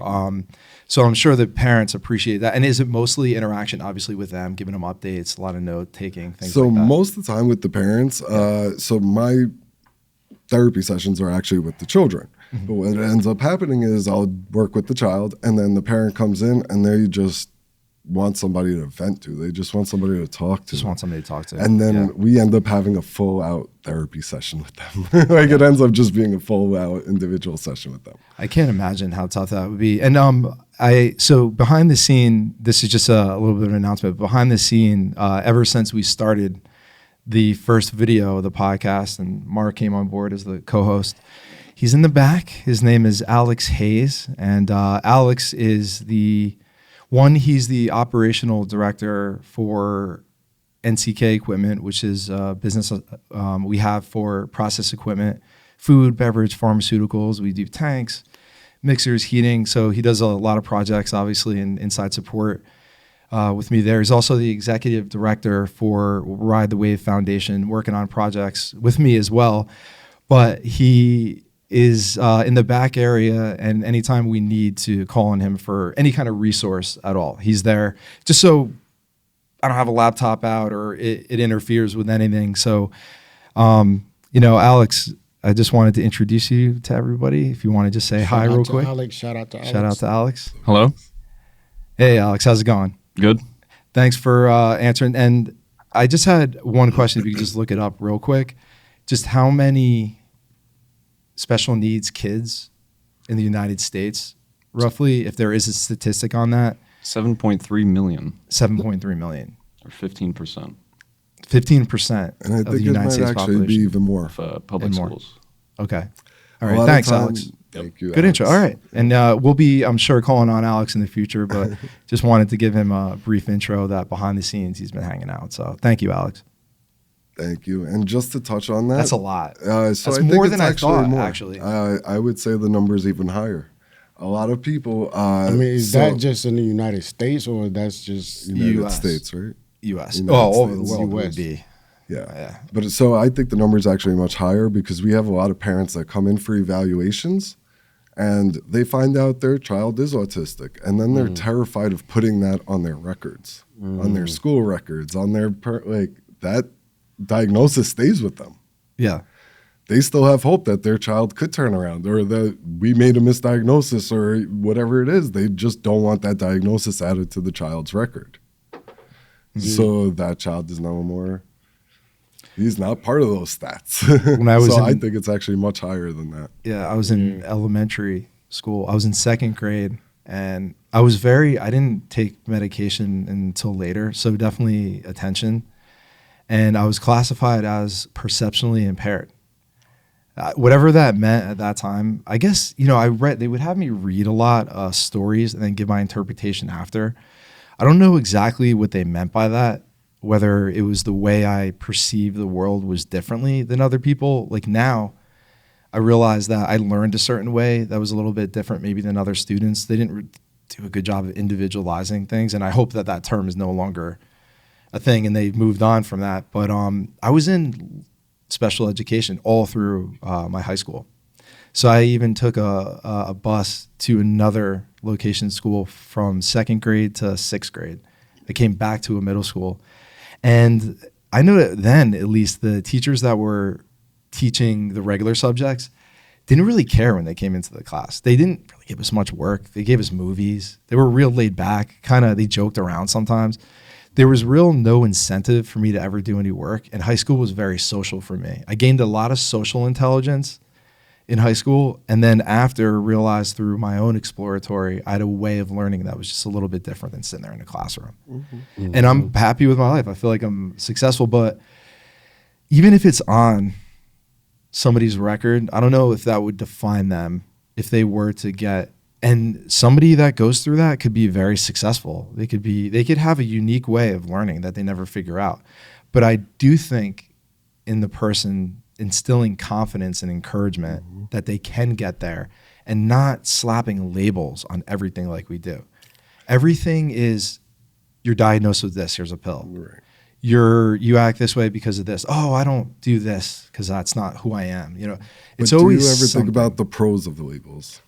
Speaker 1: So I'm sure that parents appreciate that. And is it mostly interaction, obviously, with them, giving them updates, a lot of note taking, things
Speaker 3: so
Speaker 1: like that?
Speaker 3: most of the time with the parents, so my therapy sessions are actually with the children.
Speaker 1: Mm-hmm.
Speaker 3: But what ends up happening is I'll work with the child, and then the parent comes in and they just want somebody to vent to. They just want somebody to talk to.
Speaker 1: Just want somebody to talk to.
Speaker 3: And then
Speaker 1: Yeah.
Speaker 3: we end up having a full out therapy session with them. Like it ends up just being a full out individual session with them.
Speaker 1: I can't imagine how tough that would be. And so behind the scene, this is just a little bit of an announcement. Behind the scene, ever since we started the first video of the podcast, and Mark came on board as the co-host, he's in the back. His name is Alex Hayes, and Alex is he's the operational director for NCK Equipment, which is a business we have for process equipment, food, beverage, pharmaceuticals. We do tanks, mixers, heating. So he does a lot of projects, obviously, and inside support with me there. He's also the executive director for Ride the Wave Foundation, working on projects with me as well. But he is in the back area, and anytime we need to call on him for any kind of resource at all, he's there. Just so I don't have a laptop out or it interferes with anything. So, Alex, I just wanted to introduce you to everybody. If you want to just say hi real quick.
Speaker 2: Shout out to Alex.
Speaker 1: Shout out to Alex.
Speaker 4: Hello.
Speaker 1: Hey, Alex, how's it going?
Speaker 4: Good.
Speaker 1: Thanks for answering. And I just had one question, if you could just look it up real quick. Just how many special needs kids in the United States, roughly, if there is a statistic on that?
Speaker 4: 7.3 million.
Speaker 1: 7.3 million.
Speaker 4: Or 15%
Speaker 1: 15%
Speaker 3: And I
Speaker 1: of the
Speaker 3: think it
Speaker 1: United
Speaker 3: might
Speaker 1: States
Speaker 3: actually
Speaker 1: population.
Speaker 3: be even more.
Speaker 4: of public
Speaker 1: And more.
Speaker 4: schools.
Speaker 1: Okay. All
Speaker 3: A
Speaker 1: right.
Speaker 3: lot of
Speaker 1: Thanks,
Speaker 3: time-
Speaker 1: Alex.
Speaker 3: Thank you.
Speaker 1: Good
Speaker 3: Alex.
Speaker 1: intro. All right. And we'll be, I'm sure, calling on Alex in the future, but just wanted to give him a brief intro that behind the scenes he's been hanging out. So thank you, Alex.
Speaker 3: Thank you. And just to touch on that,
Speaker 1: That's a lot.
Speaker 3: So
Speaker 1: That's
Speaker 3: I think
Speaker 1: more
Speaker 3: it's
Speaker 1: than I
Speaker 3: actually
Speaker 1: thought,
Speaker 3: more.
Speaker 1: actually.
Speaker 3: I would say the number's even higher. A lot of people.
Speaker 2: I mean, is that just in the United States, or that's just
Speaker 3: United
Speaker 1: US.
Speaker 3: States, right?
Speaker 1: U.S.
Speaker 3: United
Speaker 1: all over the
Speaker 3: States.
Speaker 1: world would
Speaker 2: US.
Speaker 1: be.
Speaker 3: Yeah.
Speaker 1: Yeah.
Speaker 3: But so I think the number is actually much higher because we have a lot of parents that come in for evaluations and they find out their child is autistic. And then they're terrified of putting that on their records, on their school records, on their, that diagnosis stays with them.
Speaker 1: Yeah.
Speaker 3: They still have hope that their child could turn around or that we made a misdiagnosis or whatever it is. They just don't want that diagnosis added to the child's record. So that child is no more, he's not part of those stats.
Speaker 1: When I was
Speaker 3: I
Speaker 1: in-
Speaker 3: think it's actually much higher than that.
Speaker 1: Yeah, I was in elementary school. I was in second grade, and I didn't take medication until later, so definitely attention. And I was classified as perceptually impaired. Whatever that meant at that time, I guess, they would have me read a lot of stories and then give my interpretation after. I don't know exactly what they meant by that. whether it was the way I perceived the world was differently than other people. Like now, I realized that I learned a certain way that was a little bit different maybe than other students. They didn't do a good job of individualizing things, and I hope that that term is no longer a thing and they've moved on from that. But I was in special education all through my high school. So I even took a bus to another location school from 2nd grade to 6th grade. I came back to a middle school. And I know that then, at least, the teachers that were teaching the regular subjects didn't really care when they came into the class. They didn't really give us much work. They gave us movies. They were real laid back, they joked around sometimes. There was real no incentive for me to ever do any work, and high school was very social for me. I gained a lot of social intelligence in high school, and then after realized through my own exploratory, I had a way of learning that was just a little bit different than sitting there in a classroom. Mm-hmm. And I'm happy with my life. I feel like I'm successful, but even if it's on somebody's record, I don't know if that would define them if they were to get, and somebody that goes through that could be very successful. They could have a unique way of learning that they never figure out. But I do think in the person instilling confidence and encouragement that they can get there, and not slapping labels on everything like we do. Everything is, you're diagnosed with this, here's a pill.
Speaker 3: Right.
Speaker 1: You act this way because of this. Oh, I don't do this because that's not who I am. It's
Speaker 3: but
Speaker 1: always
Speaker 3: do you ever
Speaker 1: something.
Speaker 3: think about the pros of the labels?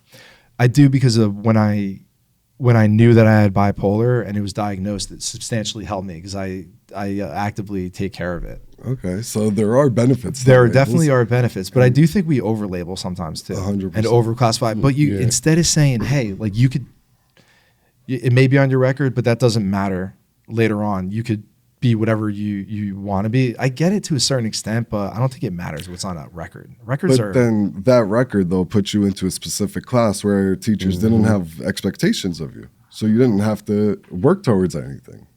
Speaker 1: I do, because of when I knew that I had bipolar and it was diagnosed, it substantially helped me because I actively take care of it.
Speaker 3: Okay, so there are benefits. to
Speaker 1: There
Speaker 3: labels.
Speaker 1: definitely are benefits, but I do think we over-label sometimes too,
Speaker 3: 100%.
Speaker 1: and overclassify. But instead of saying, "Hey, like you could," it may be on your record, but that doesn't matter. Later on, you could be whatever you want to be. I get it to a certain extent, but I don't think it matters what's on a record. Records
Speaker 3: But then that record, though, puts you into a specific class where teachers didn't have expectations of you. So you didn't have to work towards anything.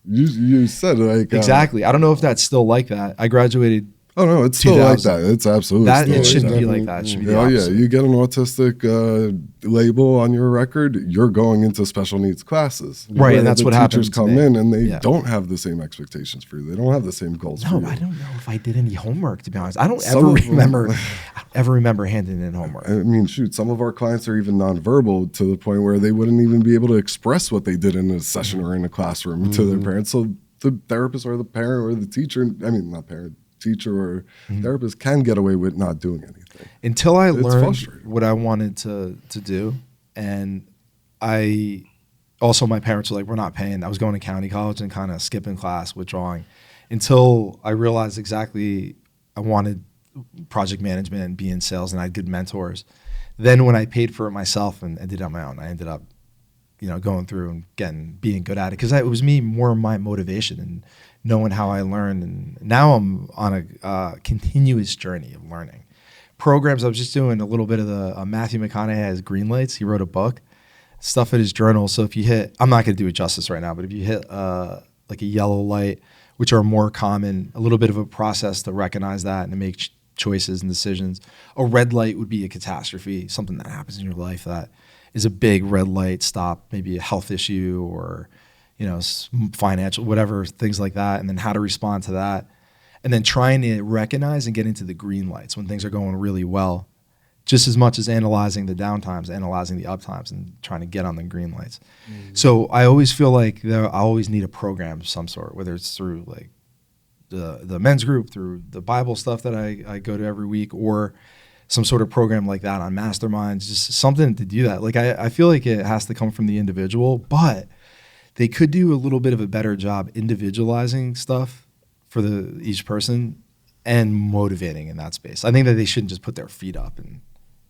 Speaker 3: You said like...
Speaker 1: exactly. I don't know if that's still like that. I graduated...
Speaker 3: Oh, no, it's still like that. It's absolutely
Speaker 1: that.
Speaker 3: still
Speaker 1: It
Speaker 3: like
Speaker 1: shouldn't
Speaker 3: that.
Speaker 1: be like that. It should be the
Speaker 3: Oh, yeah,
Speaker 1: opposite.
Speaker 3: you get an autistic label on your record, you're going into special needs classes.
Speaker 1: Right,
Speaker 3: Where
Speaker 1: and that's
Speaker 3: the
Speaker 1: what
Speaker 3: teachers
Speaker 1: happened to
Speaker 3: come
Speaker 1: me.
Speaker 3: in and they
Speaker 1: Yeah.
Speaker 3: don't have the same expectations for you. They don't have the same goals for
Speaker 1: No,
Speaker 3: you.
Speaker 1: I don't know if I did any homework, to be honest. I don't
Speaker 3: Some
Speaker 1: ever
Speaker 3: of them-
Speaker 1: remember handing in homework.
Speaker 3: I mean, shoot, some of our clients are even nonverbal to the point where they wouldn't even be able to express what they did in a session or in a classroom to their parents. So the therapist or the parent or the teacher, not parent, teacher or therapist can get away with not doing anything.
Speaker 1: Until I
Speaker 3: It's
Speaker 1: learned
Speaker 3: frustrating.
Speaker 1: what I wanted to do, and my parents were like, we're not paying. I was going to county college and kind of skipping class, withdrawing, until I realized exactly I wanted project management and be in sales, and I had good mentors. Then when I paid for it myself and did it on my own, I ended up going through and being good at it, because it was more my motivation and knowing how I learned. And now I'm on a continuous journey of learning. Programs, I was just doing a little bit of the Matthew McConaughey has green lights. He wrote a book, stuff in his journal. So if you hit, I'm not going to do it justice right now, but if you hit like a yellow light, which are more common, a little bit of a process to recognize that and to make choices and decisions. A red light would be a catastrophe, something that happens in your life that is a big red light stop, maybe a health issue or financial, whatever, things like that, and then how to respond to that. And then trying to recognize and get into the green lights when things are going really well, just as much as analyzing the downtimes, analyzing the uptimes, and trying to get on the green lights. So I always feel like I always need a program of some sort, whether it's through like the men's group, through the Bible stuff that I go to every week, or some sort of program like that on masterminds, just something to do that. Like I feel like it has to come from the individual, but they could do a little bit of a better job individualizing stuff for each person and motivating in that space. I think that they shouldn't just put their feet up and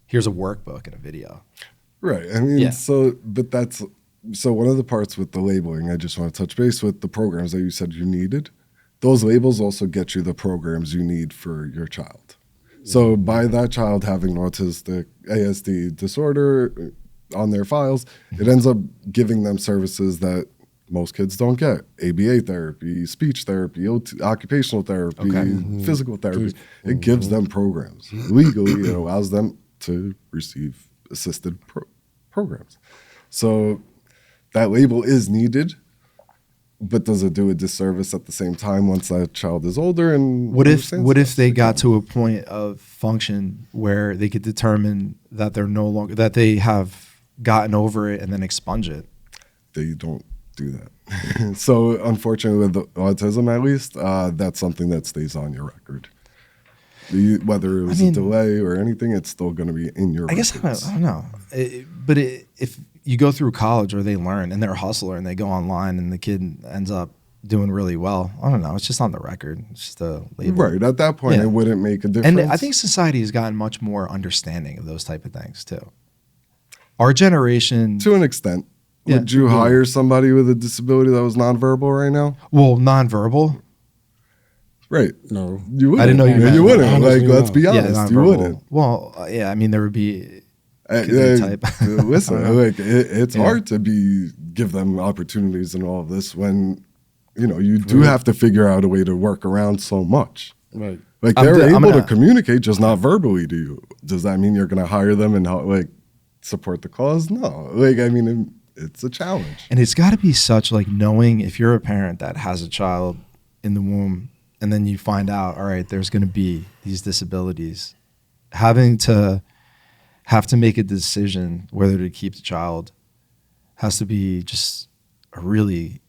Speaker 1: here's a workbook and a video.
Speaker 3: Right. I mean,
Speaker 1: Yeah.
Speaker 3: so one of the parts with the labeling, I just want to touch base with the programs that you said you needed. Those labels also get you the programs you need for your child. So by that child having an autistic ASD disorder on their files, it ends up giving them services that most kids don't get. ABA therapy, speech therapy, occupational therapy, physical therapy. It gives them programs. Legally, it allows them to receive assisted programs. So that label is needed, but does it do a disservice at the same time once that child is older? And
Speaker 1: What if
Speaker 3: understands
Speaker 1: they
Speaker 3: that?
Speaker 1: got to a point of function where they could determine that they're no longer, that they have gotten over it and then expunge it?
Speaker 3: They don't do that. So unfortunately, with autism at least, that's something that stays on your record. Whether it was a delay or anything, it's still going to be in your records.
Speaker 1: I don't know. If you go through college or they learn and they're a hustler and they go online and the kid ends up doing really well, I don't know. It's just on the record. It's just a label.
Speaker 3: Right. At that point,
Speaker 1: Yeah.
Speaker 3: it wouldn't make a difference.
Speaker 1: And I think society has gotten much more understanding of those type of things too. Our generation,
Speaker 3: to an extent,
Speaker 1: Yeah.
Speaker 3: would you hire somebody with a disability that was nonverbal right now?
Speaker 1: well, nonverbal.
Speaker 3: Right.
Speaker 2: No.
Speaker 3: You wouldn't.
Speaker 1: I didn't know you meant
Speaker 3: You wouldn't.
Speaker 2: honestly,
Speaker 3: Like, let's be
Speaker 2: no.
Speaker 3: honest. You
Speaker 1: nonverbal.
Speaker 3: wouldn't.
Speaker 1: Well, yeah. I mean, there would be. Could be
Speaker 3: Yeah,
Speaker 1: type.
Speaker 3: listen,
Speaker 1: I don't know.
Speaker 3: like it's
Speaker 1: Yeah.
Speaker 3: hard to give them opportunities and all of this when you do have to figure out a way to work around so much.
Speaker 2: Right.
Speaker 3: Like
Speaker 1: I'm
Speaker 3: they're able
Speaker 1: gonna-
Speaker 3: to communicate, just not verbally to you. Does that mean you're going to hire them and support the cause? No. Like I mean, it's a challenge.
Speaker 1: And it's got to be such like knowing if you're a parent that has a child in the womb and then you find out, all right, there's going to be these disabilities, have to make a decision whether to keep the child has to be just a really,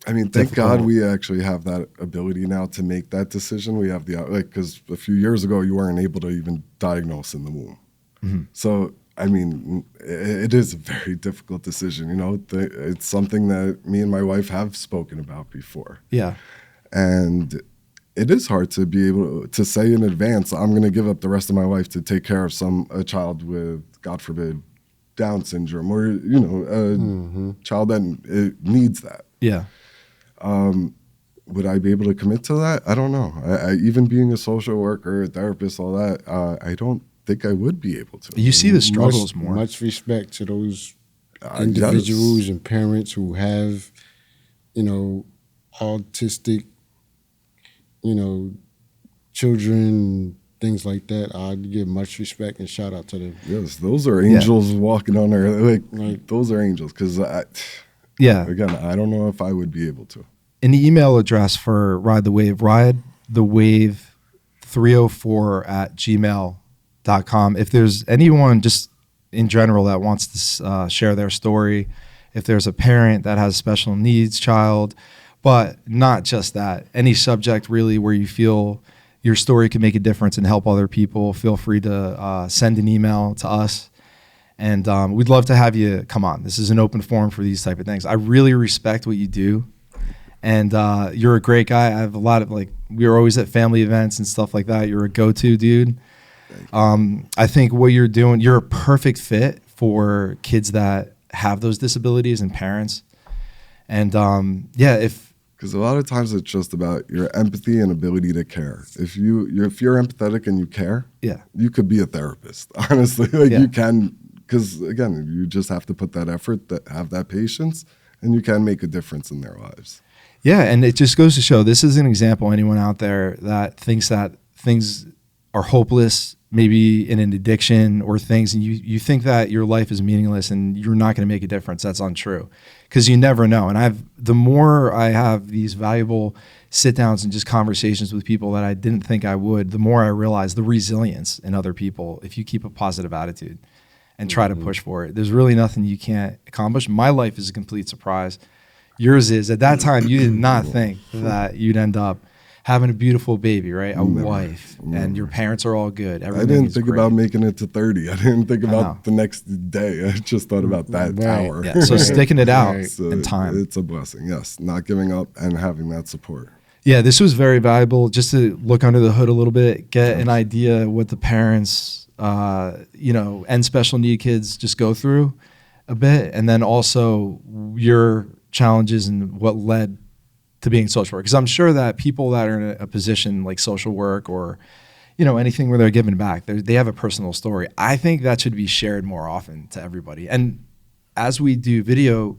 Speaker 3: I mean, thank God
Speaker 1: difficult.
Speaker 3: we actually have that ability now to make that decision. We have because a few years ago you weren't able to even diagnose in the womb.
Speaker 1: Mm-hmm.
Speaker 3: So, I mean, it is a very difficult decision. It's something that me and my wife have spoken about before.
Speaker 1: yeah.
Speaker 3: And it is hard to be able to say in advance, I'm going to give up the rest of my life to take care of a child with, God forbid, Down syndrome or, a child that needs that.
Speaker 1: Yeah.
Speaker 3: Would I be able to commit to that? I don't know. Even being a social worker, a therapist, all that, I don't think I would be able to.
Speaker 1: You see the struggles more.
Speaker 2: Much respect to those
Speaker 3: Yes.
Speaker 2: individuals and parents who have, autistic, children, things like that. I'd give much respect and shout out to them.
Speaker 3: Yes, those are angels walking on earth.
Speaker 2: Right.
Speaker 3: Those are angels. Because,
Speaker 1: Yeah.
Speaker 3: again, I don't know if I would be able to.
Speaker 1: An email address for Ride the Wave, ridethewave304@gmail.com. If there's anyone just in general that wants to share their story, if there's a parent that has special needs child, but not just that, any subject really where you feel your story can make a difference and help other people, feel free to send an email to us. And we'd love to have you come on. This is an open forum for these type of things. I really respect what you do. And you're a great guy. I have a lot of we were always at family events and stuff like that. You're a go-to dude. I think what you're doing, you're a perfect fit for kids that have those disabilities and parents. And
Speaker 3: Because a lot of times it's just about your empathy and ability to care. If you're empathetic and you care,
Speaker 1: yeah,
Speaker 3: you could be a therapist. Honestly,
Speaker 1: Yeah.
Speaker 3: you can. Because again, you just have to put that effort, have that patience, and you can make a difference in their lives.
Speaker 1: yeah, and it just goes to show this is an example. Anyone out there that thinks that things are hopeless, maybe in an addiction or things, and you think that your life is meaningless and you're not going to make a difference, that's untrue. Because you never know. And the more I have these valuable sit downs and just conversations with people that I didn't think I would, the more I realize the resilience in other people if you keep a positive attitude and try to push for it. There's really nothing you can't accomplish. My life is a complete surprise. Yours is. At that time, you did not think that you'd end up having a beautiful baby, right? A wife, and your parents are all good.
Speaker 3: I
Speaker 1: Everything
Speaker 3: didn't
Speaker 1: is
Speaker 3: think
Speaker 1: great.
Speaker 3: about making it to 30. I didn't think
Speaker 1: know.
Speaker 3: about the next day. I just thought about that
Speaker 2: Right.
Speaker 3: hour.
Speaker 1: Yeah, so sticking it out
Speaker 2: Right.
Speaker 3: So
Speaker 1: in time.
Speaker 3: It's a blessing, yes. Not giving up and having that support.
Speaker 1: Yeah, this was very valuable just to look under the hood a little bit, get an idea what the parents, and special need kids just go through a bit, and then also your challenges and what led to being social work. Because I'm sure that people that are in a position like social work or, anything where they're giving back, they have a personal story. I think that should be shared more often to everybody. And as we do video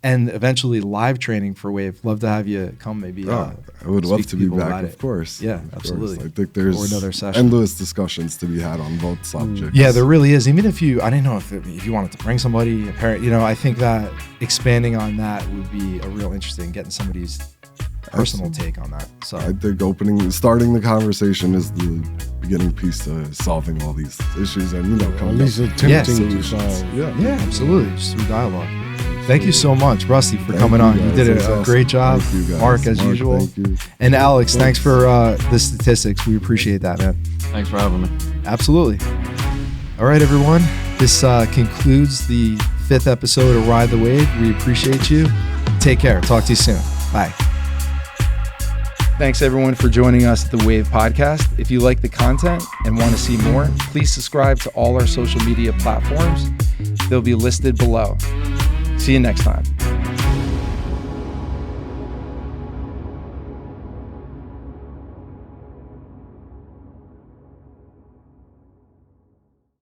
Speaker 1: and eventually live training for Wave. Love to have you come maybe.
Speaker 3: I would love
Speaker 1: speak
Speaker 3: to be
Speaker 1: people
Speaker 3: back,
Speaker 1: about
Speaker 3: of
Speaker 1: it.
Speaker 3: course.
Speaker 1: Yeah,
Speaker 3: Of
Speaker 1: absolutely.
Speaker 3: course. I think there's
Speaker 1: Or another session.
Speaker 3: endless discussions to be had on both subjects.
Speaker 1: Yeah, there really is. Even if I didn't know if you wanted to bring somebody, a parent, I think that expanding on that would be a real interesting, getting somebody's personal take on that. So
Speaker 3: I think starting the conversation is the beginning piece to solving all these issues, and
Speaker 2: Or at
Speaker 3: coming
Speaker 2: least
Speaker 3: up.
Speaker 2: attempting to
Speaker 3: solutions.
Speaker 2: solve.
Speaker 3: Yeah,
Speaker 1: absolutely, just through dialogue. Thank you so much, Rusty, for
Speaker 3: Thank
Speaker 1: coming
Speaker 3: you
Speaker 1: on.
Speaker 3: guys.
Speaker 1: You did
Speaker 3: That's
Speaker 1: a
Speaker 3: awesome.
Speaker 1: great job.
Speaker 3: Thank you guys.
Speaker 1: Mark, as
Speaker 3: Mark,
Speaker 1: usual.
Speaker 3: thank you.
Speaker 1: And Alex, thanks for the statistics. We appreciate that, man.
Speaker 4: Thanks for having me.
Speaker 1: Absolutely. All right, everyone. This concludes the 5th episode of Ride the Wave. We appreciate you. Take care. Talk to you soon. Bye. Thanks, everyone, for joining us at the Wave Podcast. If you like the content and want to see more, please subscribe to all our social media platforms. They'll be listed below. See you next time.